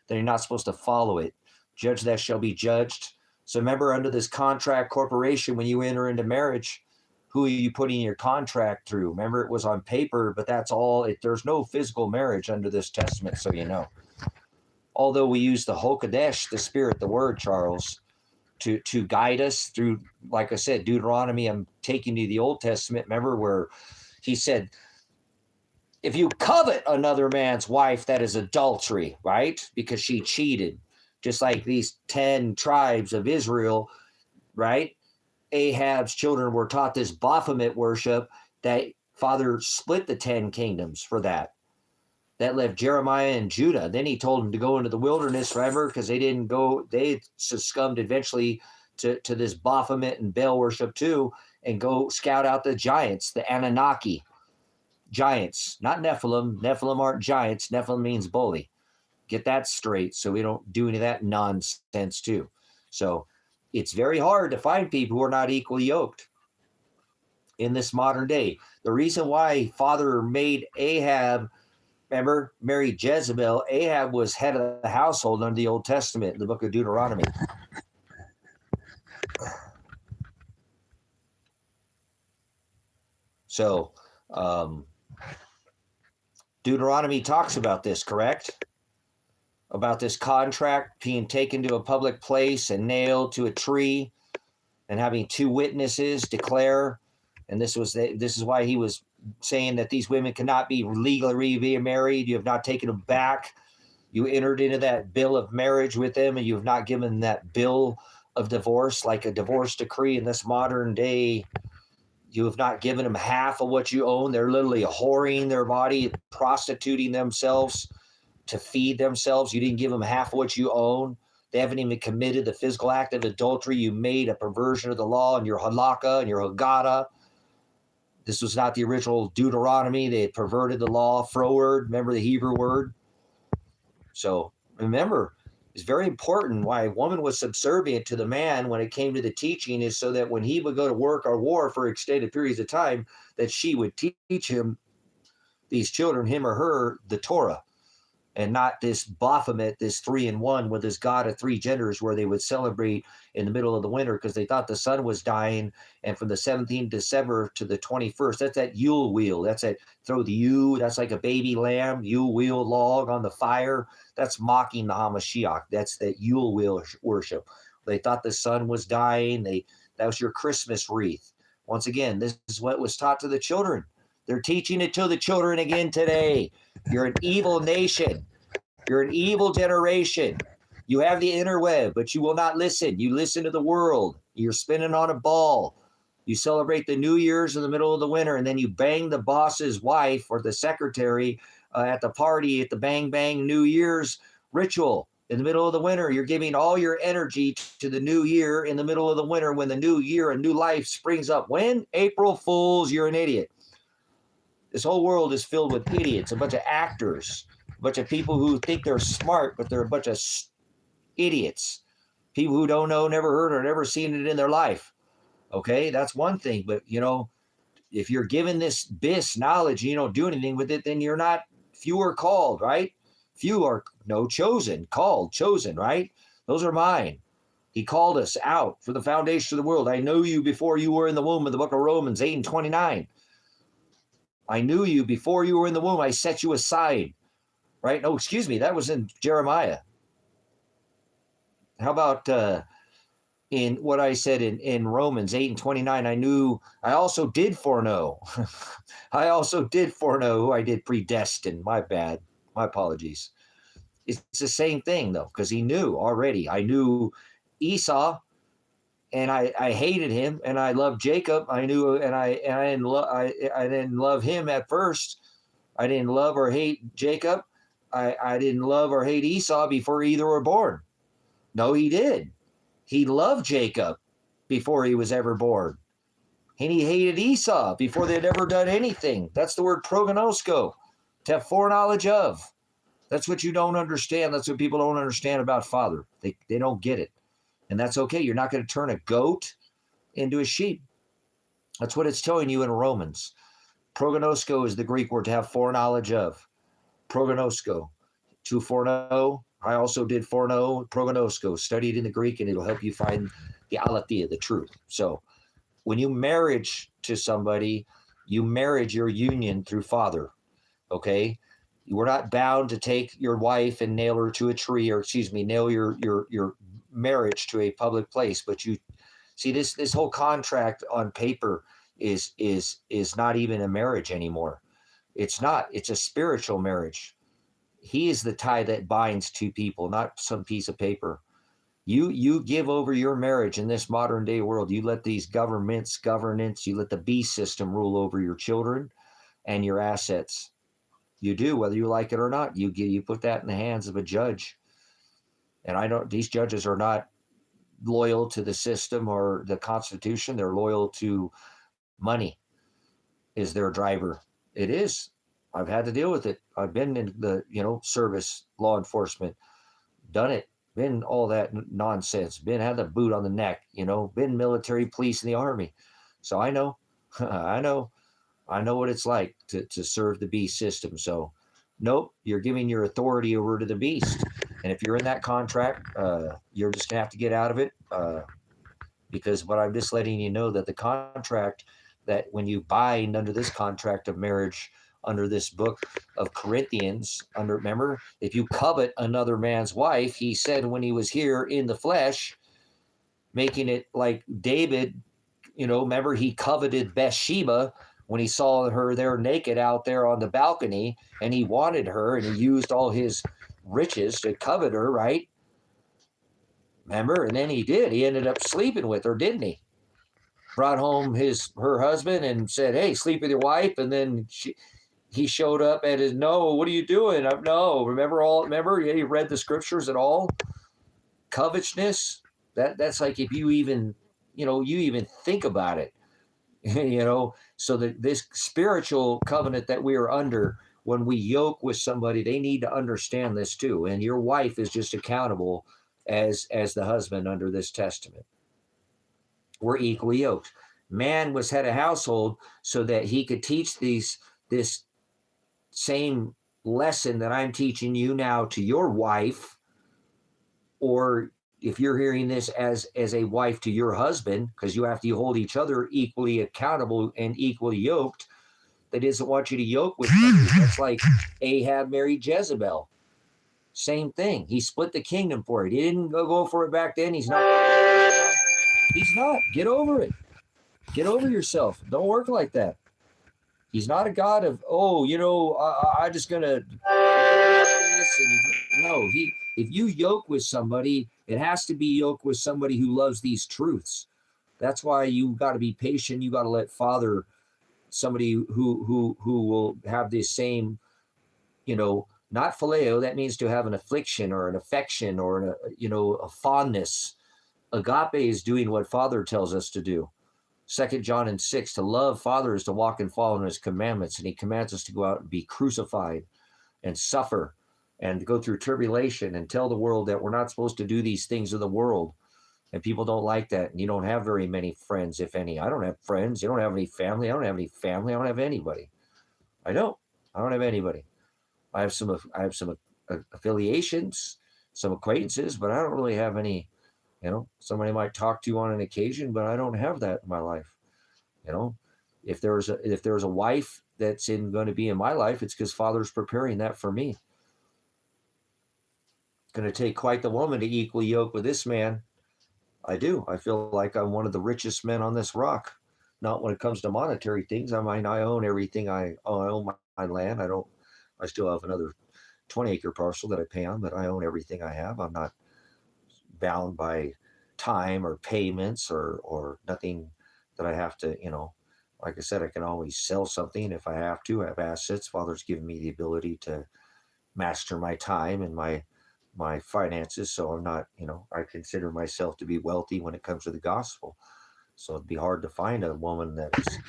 then you're not supposed to follow it. Judge that shall be judged. So remember, under this contract corporation, when you enter into marriage, who are you putting your contract through? Remember, it was on paper, but that's all. There's no physical marriage under this testament, so you know. Although we use the Hokadesh, the Spirit, the Word, Charles, to guide us through, like I said, Deuteronomy. I'm taking you to the Old Testament. Remember where he said, if you covet another man's wife, that is adultery, right? Because she cheated. Just like these 10 tribes of Israel, right? Ahab's children were taught this Baphomet worship that Father split the 10 kingdoms for that. That left Jeremiah and Judah. Then he told them to go into the wilderness forever because they didn't go. They succumbed eventually to this Baphomet and Baal worship too, and go scout out the giants, the Anunnaki giants, not Nephilim. Nephilim aren't giants. Nephilim means bully. Get that straight so we don't do any of that nonsense too. So it's very hard to find people who are not equally yoked in this modern day. The reason why Father made Ahab, remember, married Jezebel, Ahab was head of the household under the Old Testament, in the book of Deuteronomy. So Deuteronomy talks about this, correct? About this contract being taken to a public place and nailed to a tree and having two witnesses declare. And this is why he was saying that these women cannot be legally remarried. You have not taken them back. You entered into that bill of marriage with them, and you have not given that bill of divorce, like a divorce decree in this modern day. You have not given them half of what you own. They're literally whoring their body, prostituting themselves to feed themselves. You didn't give them half of what you own. They haven't even committed the physical act of adultery. You made a perversion of the law in your halakha and your haggadah. This was not the original Deuteronomy. They had perverted the law. Froward, remember the Hebrew word? So remember, it's very important why a woman was subservient to the man when it came to the teaching, is so that when he would go to work or war for extended periods of time, that she would teach him, these children, him or her, the Torah, and not this Baphomet, this 3-in-1 with this God of three genders, where they would celebrate in the middle of the winter because they thought the sun was dying. And from the 17th December to the 21st, that's that Yule wheel. That's that, throw the Yule, that's like a baby lamb, Yule wheel log on the fire. That's mocking the Hamashiach. That's that Yule wheel worship. They thought the sun was dying. That was your Christmas wreath. Once again, this is what was taught to the children. They're teaching it to the children again today. You're an evil nation. You're an evil generation. You have the interweb, but you will not listen. You listen to the world. You're spinning on a ball. You celebrate the New Year's in the middle of the winter, and then you bang the boss's wife or the secretary at the party at the Bang Bang New Year's ritual in the middle of the winter. You're giving all your energy to the new year in the middle of the winter, when the new year and new life springs up. When? April Fools, you're an idiot. This whole world is filled with idiots, a bunch of actors, a bunch of people who think they're smart, but they're a bunch of idiots. People who don't know, never heard, or never seen it in their life. Okay, that's one thing. But, if you're given this knowledge and you don't do anything with it, then you're not, few are called, right? Few are, chosen, called, chosen, right? Those are mine. He called us out for the foundation of the world. I know you before you were in the womb, in the book of Romans 8:29. I knew you before you were in the womb. I set you aside, right? No, excuse me. That was in Jeremiah. How about in what I said in Romans 8:29, I also did foreknow. I also did foreknow who I did predestine. My bad. My apologies. It's the same thing though, because he knew already. I knew Esau, and I hated him, and I loved Jacob. I knew, and I didn't love him at first. I didn't love or hate Jacob. I didn't love or hate Esau before either were born. No, he did. He loved Jacob before he was ever born. And he hated Esau before they'd ever done anything. That's the word prognosko, to have foreknowledge of. That's what you don't understand. That's what people don't understand about Father. They don't get it. And that's okay. You're not going to turn a goat into a sheep. That's what it's telling you in Romans. Prognosko is the Greek word to have foreknowledge of. Prognosko, to foreknow. I also did foreknow, prognosko. Study it in the Greek, and it'll help you find the aletheia, the truth. So when you marriage to somebody, you marriage your union through Father, okay? We're not bound to take your wife and nail her to a tree, or nail your marriage to a public place. But you see, this whole contract on paper is not even a marriage anymore. It's not. It's a spiritual marriage. He is the tie that binds two people, not some piece of paper. You give over your marriage in this modern day world. You let these governance, you let the beast system rule over your children and your assets. You do, whether you like it or not. You put that in the hands of a judge. And these judges are not loyal to the system or the Constitution. They're loyal to money is their driver. It is. I've had to deal with it. I've been in the, service, law enforcement, done it, been all that nonsense, had the boot on the neck, been military, police, in the army. So I know, I know what it's like to serve the beast system. So nope, you're giving your authority over to the beast. And if you're in that contract, you're just gonna have to get out of it. Because what I'm just letting you know that the contract, that when you bind under this contract of marriage, under this book of Corinthians, remember, if you covet another man's wife, he said when he was here in the flesh, making it like David, remember he coveted Bathsheba when he saw her there naked out there on the balcony, and he wanted her, and he used all his riches to covet her, right? Remember? And then he ended up sleeping with her, didn't he? Brought home her husband and said, hey, sleep with your wife. And then he showed up at his, no, what are you doing? No, remember? Yeah, you read the scriptures at all? Covetousness, that's like if you even, you even think about it, so that this spiritual covenant that we are under, when we yoke with somebody, they need to understand this too. And your wife is just accountable as the husband under this testament. We're equally yoked. Man was head of household so that he could teach this same lesson that I'm teaching you now to your wife, or if you're hearing this as a wife to your husband, because you have to hold each other equally accountable and equally yoked. That doesn't want you to yoke with somebody. That's like Ahab married Jezebel. Same thing. He split the kingdom for it. He didn't go for it back then. He's not. Get over it. Get over yourself. Don't work like that. He's not a God of, I'm just going to. No, if you yoke with somebody, it has to be yoked with somebody who loves these truths. That's why you got to be patient. You got to let Father, somebody who will have this same, not phileo. That means to have an affliction or an affection or a fondness. Agape is doing what Father tells us to do. 2 John and 6, to love Father is to walk and follow in his commandments. And he commands us to go out and be crucified and suffer and go through tribulation and tell the world that we're not supposed to do these things of the world. And people don't like that. And you don't have very many friends, if any. I don't have friends. You don't have any family. I don't have any family. I don't have anybody. I don't have anybody. I have some affiliations, some acquaintances, but I don't really have any. Somebody might talk to you on an occasion, but I don't have that in my life. If there's a wife that's going to be in my life, it's because Father's preparing that for me. It's going to take quite the woman to equally yoke with this man. I do. I feel like I'm one of the richest men on this rock. Not when it comes to monetary things. I mean, I own everything. I own my land. I don't. I still have another 20-acre parcel that I pay on, but I own everything I have. I'm not bound by time or payments or nothing that I have to. Like I said, I can always sell something if I have to. I have assets. Father's given me the ability to master my time and my finances. So I'm not, I consider myself to be wealthy when it comes to the gospel. So it'd be hard to find a woman that is,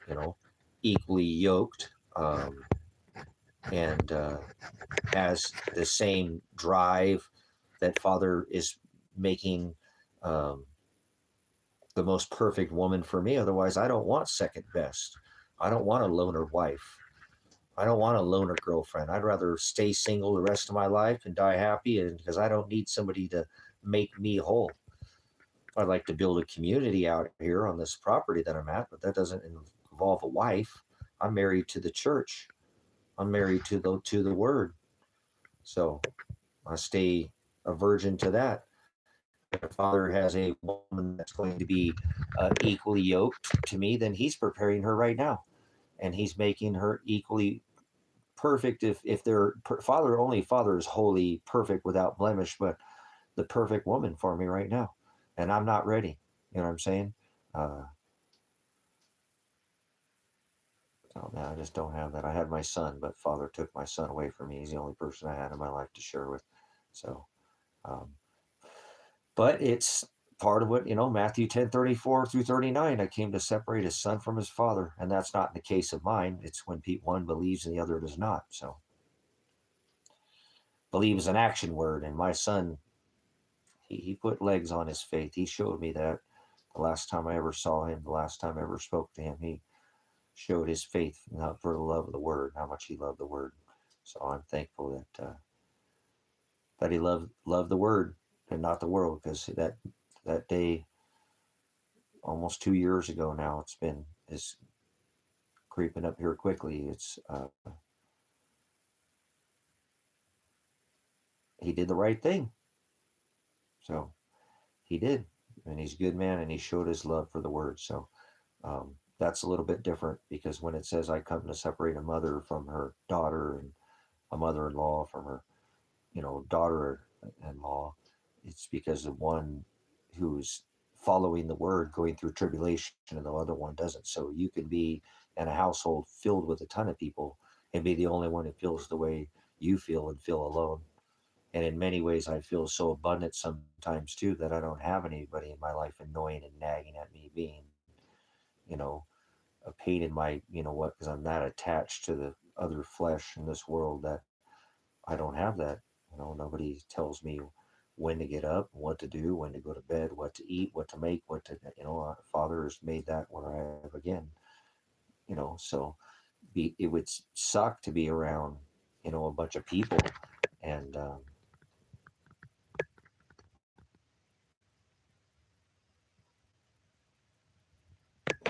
you know, equally yoked, and has the same drive that Father is making, um, the most perfect woman for me. Otherwise, I don't want second best. I don't want a loner wife. I don't want a loner girlfriend. I'd rather stay single the rest of my life and die happy, and because I don't need somebody to make me whole. I'd like to build a community out here on this property that I'm at, but that doesn't involve a wife. I'm married to the church. I'm married to the word. So I stay a virgin to that. If Father has a woman that's going to be equally yoked to me, then He's preparing her right now, and He's making her equally perfect. If they're Father is holy, perfect, without blemish, but the perfect woman for me right now, and I'm not ready. You know what I'm saying? Uh, oh man, I just don't have that. I had my son, but Father took my son away from me. He's the only person I had in my life to share with. So, um, but it's part of what, Matthew 10:34 through 39. I came to separate his son from his father, and that's not in the case of mine. It's when one believes and the other does not. So, believe is an action word, and my son, he put legs on his faith. He showed me that the last time I ever saw him, the last time I ever spoke to him, he showed his faith, not for the love of the word, how much he loved the word. So I'm thankful that he loved the word and not the world, because that day, almost 2 years ago now, is creeping up here quickly. It's he did the right thing, so he did, and he's a good man, and he showed his love for the word. So that's a little bit different, because when it says I come to separate a mother from her daughter, and a mother-in-law from her, daughter-in-law, it's because of one who's following the word going through tribulation, and the other one doesn't. So you can be in a household filled with a ton of people and be the only one who feels the way you feel and feel alone. And in many ways, I feel so abundant sometimes too that I don't have anybody in my life annoying and nagging at me, being, you know, a pain in my, because I'm not attached to the other flesh in this world, that I don't have that. Nobody tells me when to get up, what to do, when to go to bed, what to eat, what to make, Father has made that where I have again, so it would suck to be around, a bunch of people, and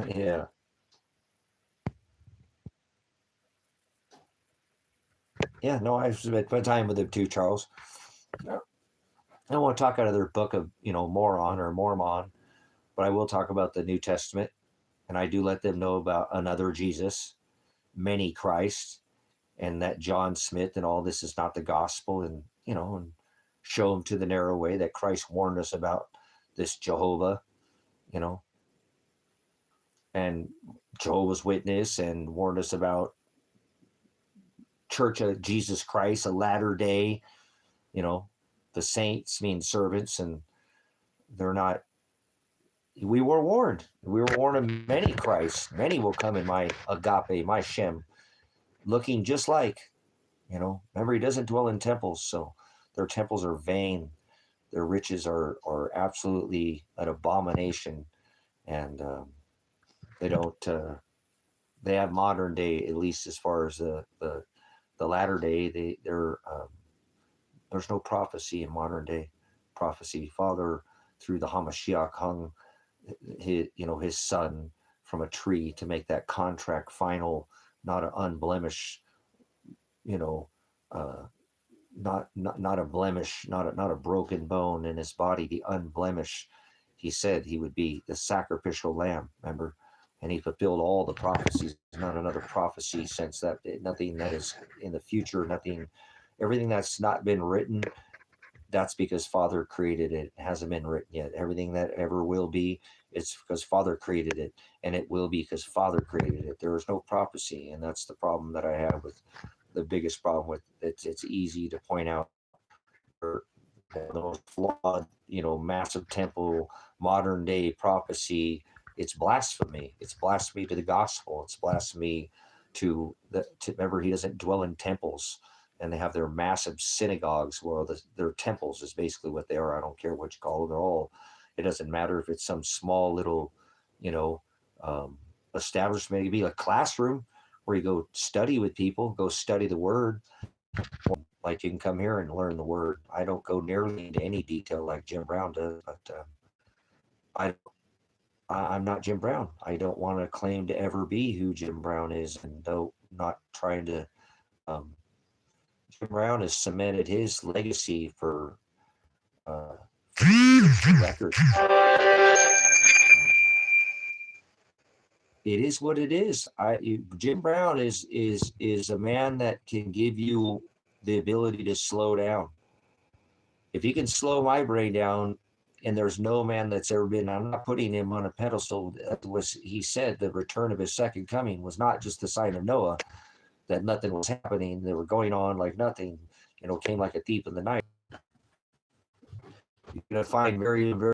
yeah, yeah, no, I've spent time with them too, Charles. I don't want to talk out of their book of, moron or Mormon, but I will talk about the New Testament, and I do let them know about another Jesus, many Christ, and that John Smith and all this is not the gospel, and and show them to the narrow way that Christ warned us about, this Jehovah, you know, and Jehovah's Witness, and warned us about Church of Jesus Christ, a latter day, you know, the saints mean servants, and they're not. We were warned. We were warned of many Christ. Many will come in my Agape, my Shem, looking just like, remember, he doesn't dwell in temples, so their temples are vain. Their riches are absolutely an abomination, and they don't. They have modern day, at least as far as the latter day. They're there's no prophecy in modern day prophecy. Father, through the Hamashiach, hung his son from a tree to make that contract final, not an unblemished, you know, uh, not a blemish, not a broken bone in his body, the unblemished, he said he would be the sacrificial lamb, remember? And he fulfilled all the prophecies. There's not another prophecy since that. Nothing that is in the future, nothing, everything that's not been written, that's because Father created it. It hasn't been written yet. Everything that ever will be, it's because Father created it, and it will be because Father created it. There is no prophecy, and that's the problem that I have with the biggest problem with it. It's easy to point out the most flawed, massive temple, modern day prophecy. It's blasphemy. It's blasphemy to the gospel. It's blasphemy to remember, he doesn't dwell in temples, and they have their massive synagogues. Well, their temples is basically what they are. I don't care what you call them. They're all, it doesn't matter if it's some small little, establishment. It could be a classroom where you go study with people, go study the word. Like, you can come here and learn the word. I don't go nearly into any detail like Jim Brown does, but I'm not Jim Brown. I don't want to claim to ever be who Jim Brown is, and though not trying to. Jim Brown has cemented his legacy for record. It is what it is. Jim Brown is a man that can give you the ability to slow down. If he can slow my brain down, and there's no man that's ever been, I'm not putting him on a pedestal. He said the return of his second coming was not just the sign of Noah, that nothing was happening. They were going on like nothing, came like a thief in the night. You're going to find very, very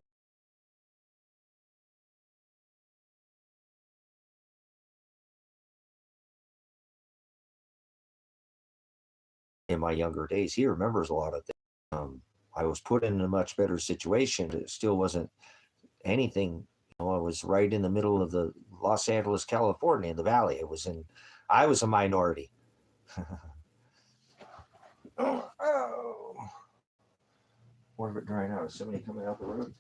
in my younger days. He remembers a lot of things. I was put in a much better situation. It still wasn't anything. I was right in the middle of the Los Angeles, California, in the valley. I was a minority. Oh. More of it drying out. Is somebody coming out the road?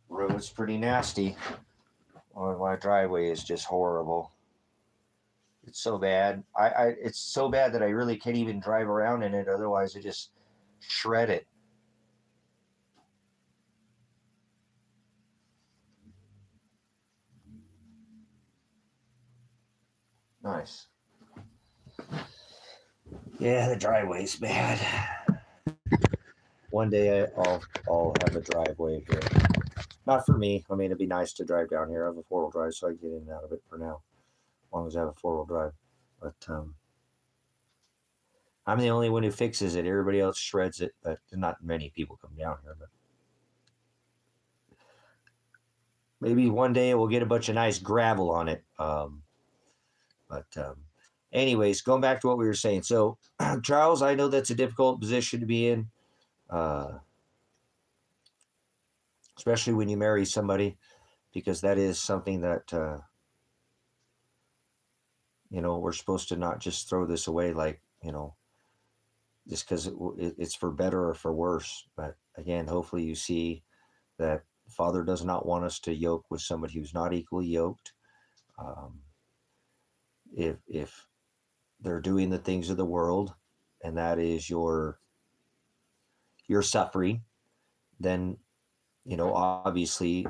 Road's pretty nasty. My driveway is just horrible. It's so bad. It's so bad that I really can't even drive around in it. Otherwise, I just shred it. Nice. Yeah, the driveway's bad. One day I'll have a driveway here. Not for me. I mean, it'd be nice to drive down here. I have a 4-wheel drive, so I can get in and out of it for now, as long as I have a 4-wheel drive. But I'm the only one who fixes it. Everybody else shreds it, but not many people come down here. But maybe one day we'll get a bunch of nice gravel on it. Anyways, going back to what we were saying. So, Charles, I know that's a difficult position to be in, especially when you marry somebody, because that is something that, we're supposed to not just throw this away like, just because it's for better or for worse. But again, hopefully you see that Father does not want us to yoke with somebody who's not equally yoked. If they're doing the things of the world, and that is your suffering, then obviously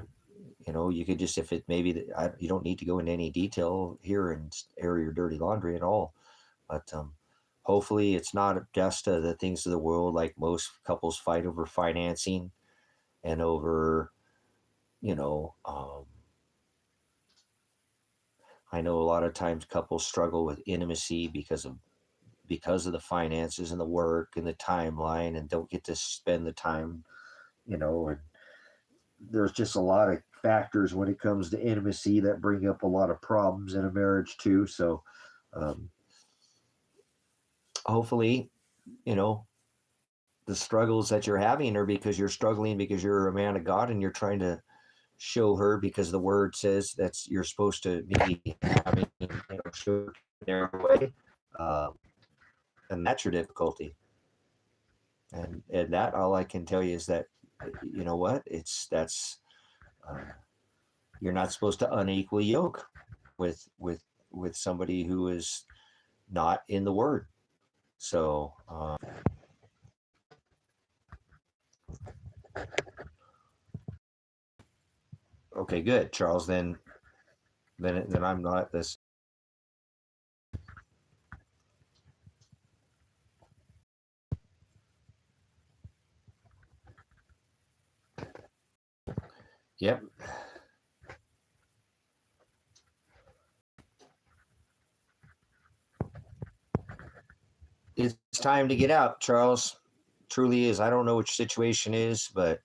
you could just, if it maybe you don't need to go into any detail here and air your dirty laundry at all, but hopefully it's not just the things of the world, like most couples fight over financing and over I know a lot of times couples struggle with intimacy because of the finances and the work and the timeline, and don't get to spend the time, and there's just a lot of factors when it comes to intimacy that bring up a lot of problems in a marriage too. So hopefully, the struggles that you're having are because you're struggling because you're a man of God and you're trying to show her, because the word says that's you're supposed to be having, show their way, and that's your difficulty. And that, all I can tell you is that, what, you're not supposed to unequally yoke with somebody who is not in the Word. So, okay, good, Charles. Then I'm not this. Yep. It's time to get out, Charles. Truly is. I don't know which situation is, but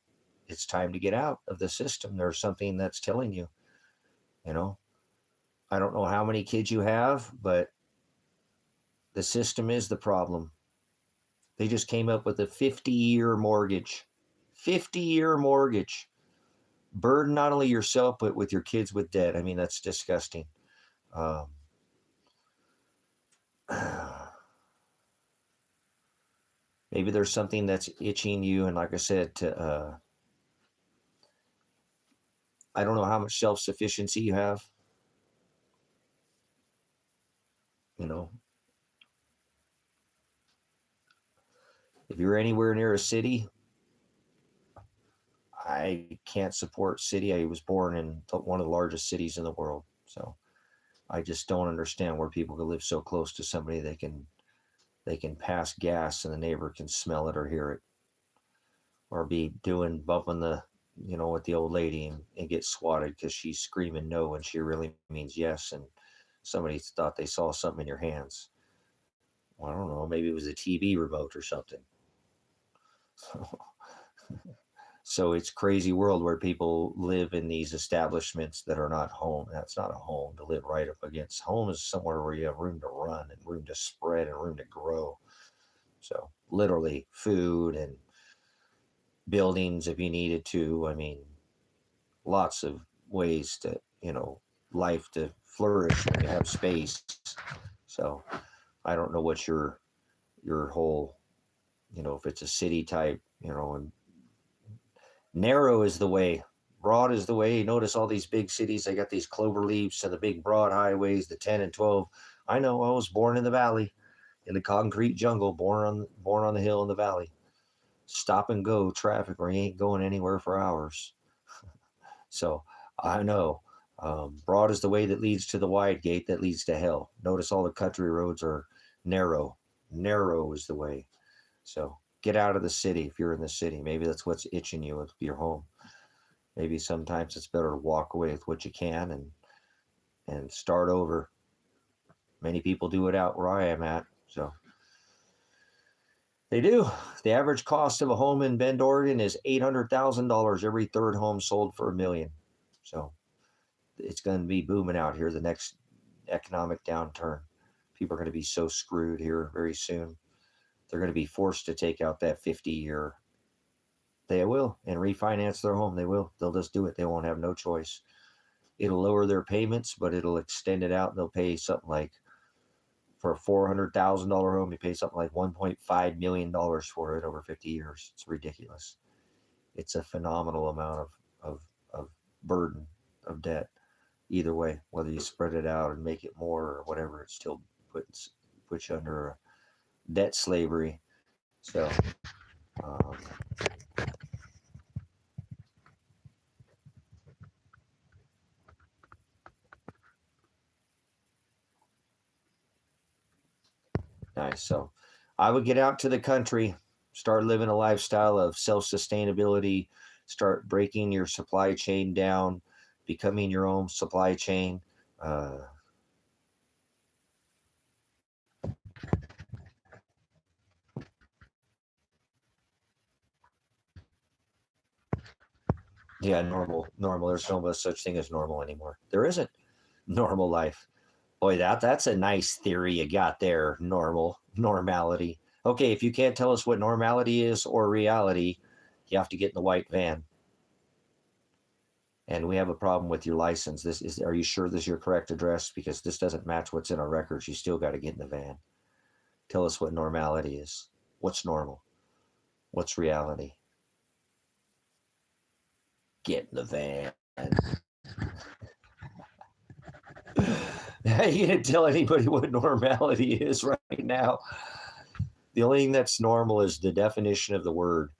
it's time to get out of the system. There's something that's telling you, you know, I don't know how many kids you have, but the system is the problem. They just came up with a 50-year mortgage. 50-year mortgage. Burden not only yourself, but with your kids with debt. I mean, that's disgusting. Maybe there's something that's itching you. And like I said, I don't know how much self-sufficiency you have. You know, if you're anywhere near a city, I can't support city. I was born in one of the largest cities in the world. So I just don't understand where people can live so close to somebody they can pass gas and the neighbor can smell it or hear it, or be bumping the, with the old lady and get swatted because she's screaming no when she really means yes, and somebody thought they saw something in your hands. Well, I don't know, maybe it was a TV remote or something. So it's crazy world where people live in these establishments that are not home. That's not a home to live right up against. Home is somewhere where you have room to run and room to spread and room to grow. So literally food and buildings if you needed to. I mean, lots of ways to, life to flourish when you have space. So I don't know what your whole, if it's a city type, and narrow is the way, broad is the way. Notice all these big cities, they got these clover leaves and the big broad highways, the 10 and 12. I know, I was born in the valley, in the concrete jungle, born on the hill in the valley. Stop and go traffic where you ain't going anywhere for hours. So I know, broad is the way that leads to the wide gate that leads to hell. Notice all the country roads are narrow. Narrow is the way. So get out of the city if you're in the city. Maybe that's what's itching you with your home. Maybe sometimes it's better to walk away with what you can and start over. Many people do it out where I am at. So they do. The average cost of a home in Bend, Oregon is $800,000. Every third home sold for $1 million. So it's going to be booming out here. The next economic downturn, people are going to be so screwed here very soon. They're going to be forced to take out that 50-year. They will, and refinance their home. They will. They'll just do it. They won't have no choice. It'll lower their payments, but it'll extend it out. And they'll pay something like, for a $400,000 home, you pay something like $1.5 million for it over 50 years. It's ridiculous. It's a phenomenal amount of burden of debt. Either way, whether you spread it out and make it more or whatever, it still puts you under debt slavery. So nice. So I would get out to the country, start living a lifestyle of self-sustainability, start breaking your supply chain down, becoming your own supply chain. Yeah, normal. There's no such thing as normal anymore. There isn't normal life. Boy, that's a nice theory you got there. Normality. Okay, if you can't tell us what normality is or reality, you have to get in the white van. And we have a problem with your license. Are you sure this is your correct address? Because this doesn't match what's in our records. You still got to get in the van. Tell us what normality is. What's normal? What's reality? Get in the van. You didn't tell anybody what normality is right now. The only thing that's normal is the definition of the word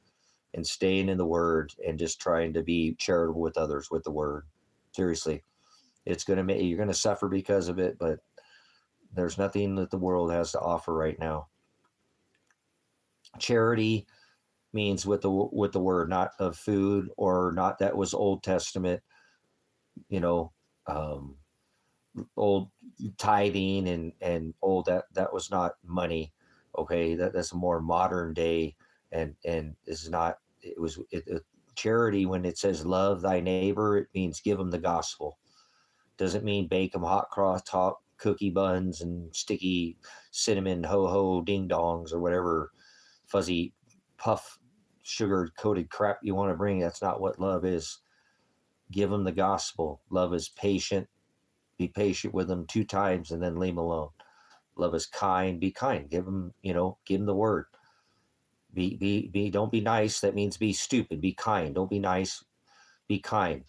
and staying in the word and just trying to be charitable with others with the word. Seriously, it's going to make you're going to suffer because of it, but there's nothing that the world has to offer right now. Charity means with the word, not of food, or not that was Old Testament, you know, um, old tithing and old that was not money. Okay, that's a more modern day, and is not. Charity, when it says love thy neighbor, it means give them the gospel. Doesn't mean bake them hot cross top cookie buns and sticky cinnamon ho ho ding dongs or whatever fuzzy puff sugar coated crap you want to bring. That's not what love is. Give them the gospel. Love is patient. Be patient with them 2 times and then leave them alone. Love is kind. Be kind. Give them, give them the word. Don't be nice. That means be stupid. Be kind. Don't be nice. Be kind.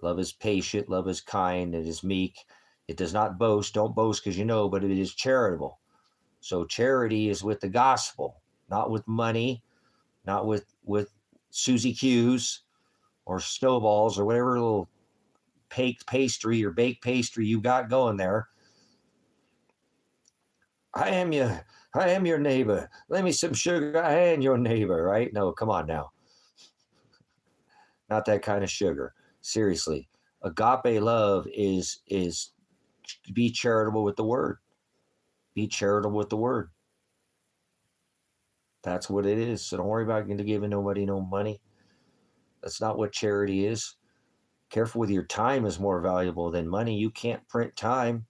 Love is patient. Love is kind. It is meek. It does not boast. Don't boast because but it is charitable. So charity is with the gospel, not with money, not with Susie Q's or snowballs or whatever little pastry or baked pastry you got going there. I am your neighbor. Lend me some sugar. I am your neighbor, right? No, come on now. Not that kind of sugar. Seriously. Agape love is be charitable with the word. Be charitable with the word. That's what it is. So don't worry about giving nobody no money. That's not what charity is. Careful with your time is more valuable than money. You can't print time,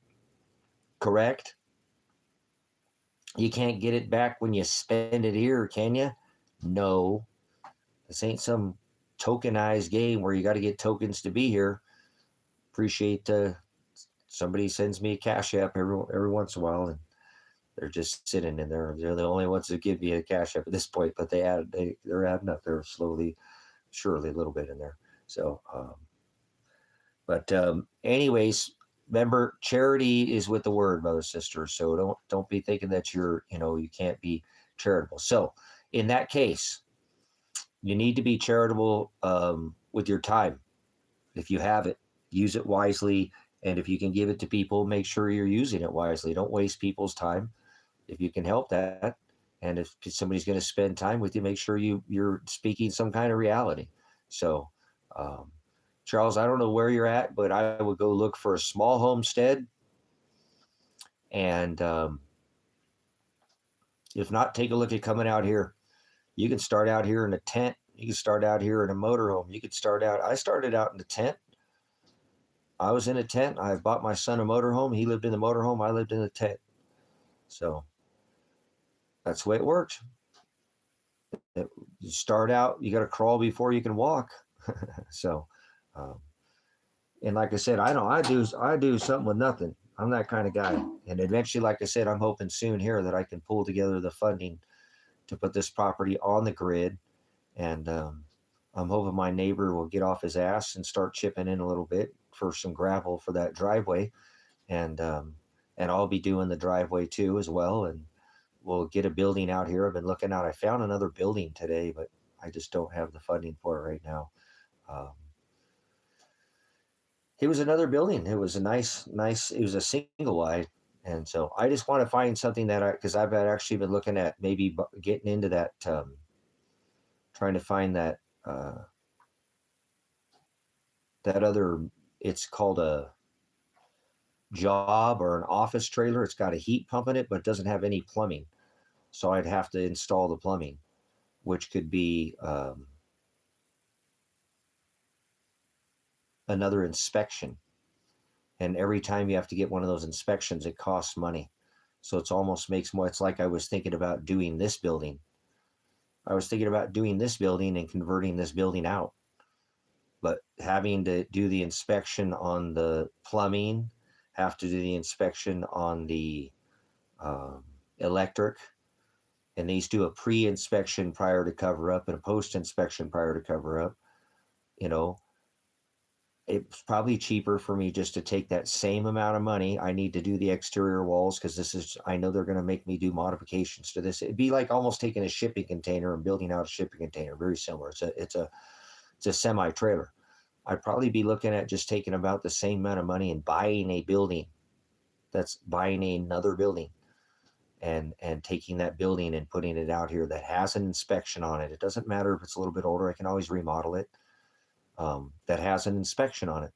correct? You can't get it back when you spend it here, can you? No. This ain't some tokenized game where you got to get tokens to be here. Appreciate somebody sends me a cash app every once in a while, and they're just sitting in there. They're the only ones that give me a cash app at this point, but they're adding up. They're slowly, surely a little bit in there. So, anyways, remember, charity is with the word, brothers and sisters. So don't be thinking that you can't be charitable. So in that case, you need to be charitable with your time. If you have it, use it wisely. And if you can give it to people, make sure you're using it wisely. Don't waste people's time if you can help that. And if somebody's going to spend time with you, make sure you're speaking some kind of reality. So, Charles, I don't know where you're at, but I would go look for a small homestead. And if not, take a look at coming out here. You can start out here in a tent. You can start out here in a motorhome. I started out in a tent. I was in a tent. I bought my son a motorhome. He lived in the motorhome. I lived in the tent. So that's the way it works. You start out, you got to crawl before you can walk. So, and like I said, I do something with nothing. I'm that kind of guy. And eventually, like I said, I'm hoping soon here that I can pull together the funding to put this property on the grid. And I'm hoping my neighbor will get off his ass and start chipping in a little bit for some gravel for that driveway. And I'll be doing the driveway too as well. And we'll get a building out here. I've been looking out. I found another building today, but I just don't have the funding for it right now. It was another building. It was a nice, it was a single wide. And so I just want to find something because I've actually been looking at maybe getting into that, trying to find that, that other, it's called a job or an office trailer. It's got a heat pump in it, but it doesn't have any plumbing. So I'd have to install the plumbing, which could be another inspection. And every time you have to get one of those inspections, it costs money. So it's almost makes more, it's like I was thinking about doing this building. I was thinking about doing this building and converting this building out. But having to do the inspection on the plumbing, have to do the inspection on the electric, and these do a pre-inspection prior to cover up and a post-inspection prior to cover up, it's probably cheaper for me just to take that same amount of money. I need to do the exterior walls because I know they're going to make me do modifications to this. It'd be like almost taking a shipping container and building out a shipping container. Very similar. It's a semi trailer. I'd probably be looking at just taking about the same amount of money and buying a building. That's buying another building and taking that building and putting it out here that has an inspection on it. It doesn't matter if it's a little bit older. I can always remodel it. That has an inspection on it.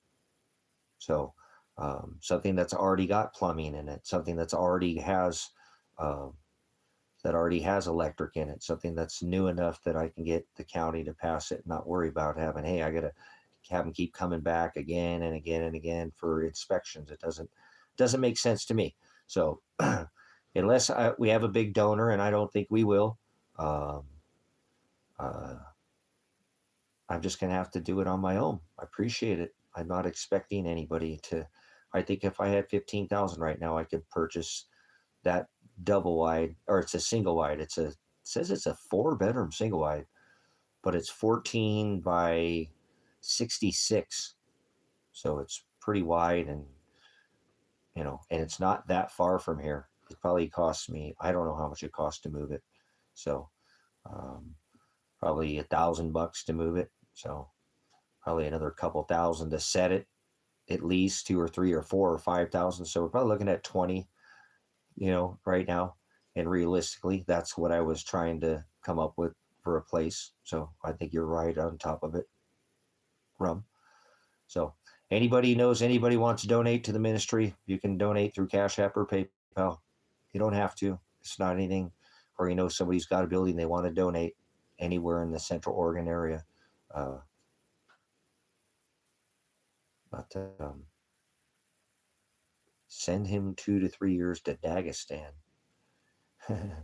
So something that's already got plumbing in it, something that's um, already has electric in it, something that's new enough that I can get the county to pass it and not worry about having, hey, I got to have them keep coming back again and again and again for inspections. It doesn't make sense to me. So unless we have a big donor, and I don't think we will, um, uh, I'm just going to have to do it on my own. I appreciate it. I'm not expecting anybody to. I think if I had 15,000 right now, I could purchase that double wide, or it's a single wide. It says it's a 4-bedroom single wide, but it's 14 by 66. So it's pretty wide, and and it's not that far from here. It probably costs me, I don't know how much it costs to move it. So um, probably $1,000 to move it. So probably another couple thousand to set it, at least 2 or 3 or 4 or 5,000. So we're probably looking at 20, right now. And realistically, that's what I was trying to come up with for a place. So I think you're right on top of it, Rum. So anybody knows anybody wants to donate to the ministry, you can donate through Cash App or PayPal. You don't have to. It's not anything. Or somebody's got a building they want to donate anywhere in the Central Oregon area. Uh, but send him 2 to 3 years to Dagestan. We're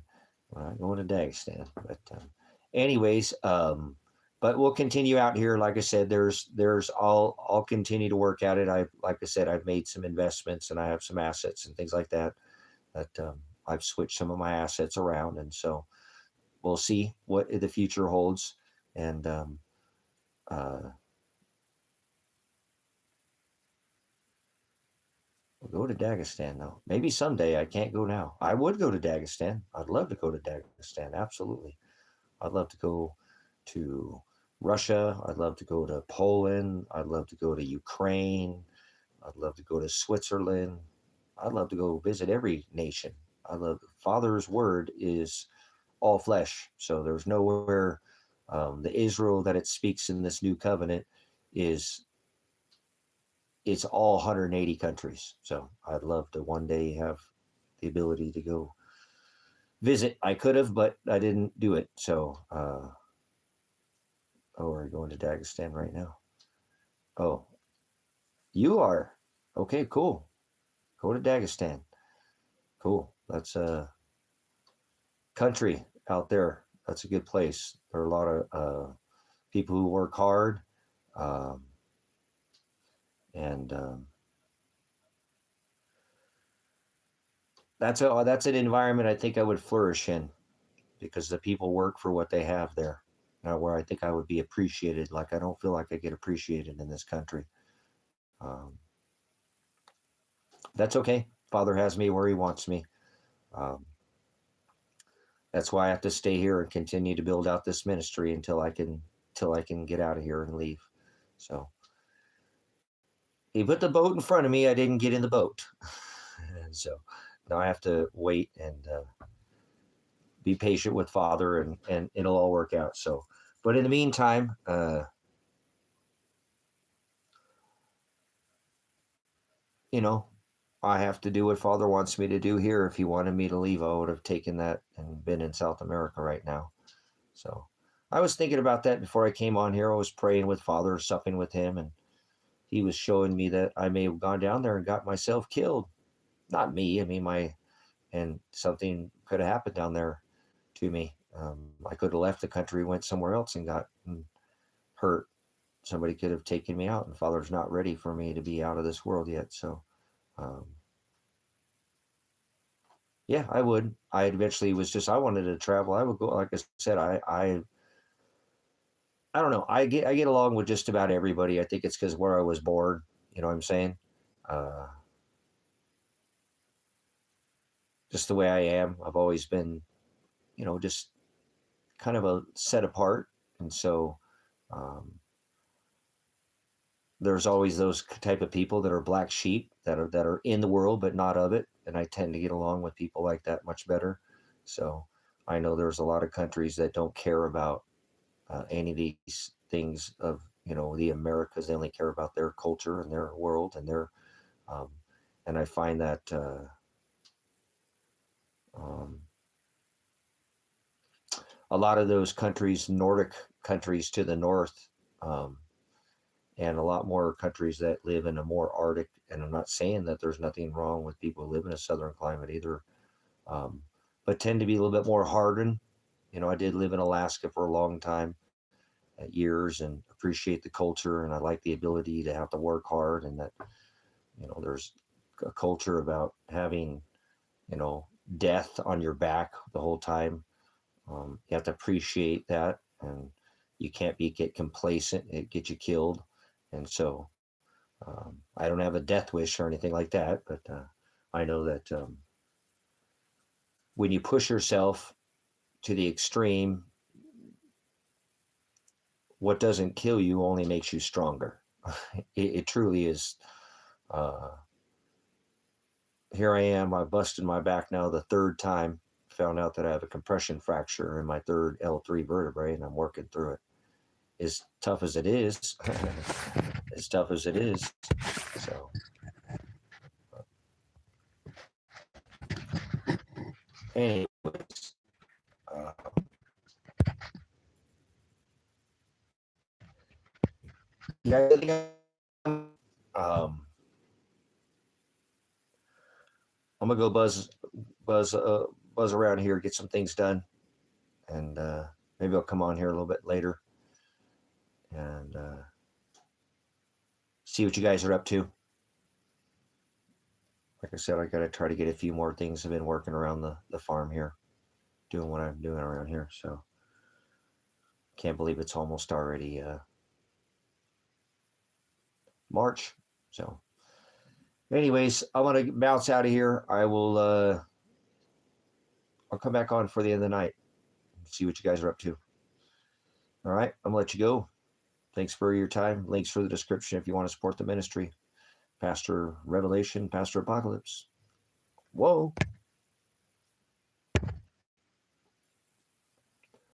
not going to Dagestan, but anyways, but we'll continue out here. Like I said, I'll continue to work at it. Like I said, I've made some investments and I have some assets and things like that. I've switched some of my assets around, and so we'll see what the future holds. And we'll go to Dagestan though. Maybe someday. I can't go now. I would go to Dagestan. I'd love to go to Dagestan. Absolutely. I'd love to go to Russia. I'd love to go to Poland. I'd love to go to Ukraine. I'd love to go to Switzerland. I'd love to go visit every nation. I love Father's word is all flesh. So there's nowhere the Israel that it speaks in this new covenant it's all 180 countries. So I'd love to one day have the ability to go visit. I could have, but I didn't do it. So, we're going to Dagestan right now. Oh, you are? Okay, cool. Go to Dagestan. Cool. That's a country out there. That's a good place. There are a lot of people who work hard. And that's an environment I think I would flourish in, because the people work for what they have there. Now, where I think I would be appreciated, like I don't feel like I get appreciated in this country. That's okay. Father has me where he wants me. That's why I have to stay here and continue to build out this ministry until I can get out of here and leave. So he put the boat in front of me. I didn't get in the boat. And so now I have to wait and be patient with Father, and it'll all work out. So, but in the meantime, I have to do what Father wants me to do here. If he wanted me to leave, I would have taken that and been in South America right now. So I was thinking about that before I came on here. I was praying with Father, supping with him, and he was showing me that I may have gone down there and got myself killed. Not me. I mean, and something could have happened down there to me. I could have left the country, went somewhere else and got hurt. Somebody could have taken me out, and Father's not ready for me to be out of this world yet. So, yeah, I would. I eventually was just, I wanted to travel. I would go. Like I said, I don't know. I get along with just about everybody. I think it's because where I was born. You know what I'm saying? Uh, just the way I am. I've always been, just kind of a set apart, and so um, there's always those type of people that are black sheep that are in the world but not of it, and I tend to get along with people like that much better. So I know there's a lot of countries that don't care about any of these things of the Americas. They only care about their culture and their world and their um, and I find that um, a lot of those countries, Nordic countries to the north, um, and a lot more countries that live in a more Arctic. And I'm not saying that there's nothing wrong with people who live in a southern climate either, um, but tend to be a little bit more hardened. I did live in Alaska for a long time, years, and appreciate the culture. And I like the ability to have to work hard, and that there's a culture about having death on your back the whole time. You have to appreciate that, and you can't get complacent. It gets you killed. And so I don't have a death wish or anything like that, but I know that when you push yourself to the extreme, what doesn't kill you only makes you stronger. It truly is. Uh, Here I am. I busted my back now the third time. Found out that I have a compression fracture in my third L3 vertebrae, and I'm working through it. As tough as it is, as tough as it is. So, anyways, uh, yeah, um, I'm gonna go buzz, buzz around here, get some things done, and maybe I'll come on here a little bit later and see what you guys are up to. Like I said, I gotta try to get a few more things. I've been working around the farm here, doing what I'm doing around here. So can't believe it's almost already March. So, anyways, I want to bounce out of here. I'll come back on for the end of the night, see what you guys are up to. All right, I'm gonna let you go. Thanks for your time. Links for the description if you want to support the ministry. Pastor Revelation, Pastor Apocalypse. Whoa.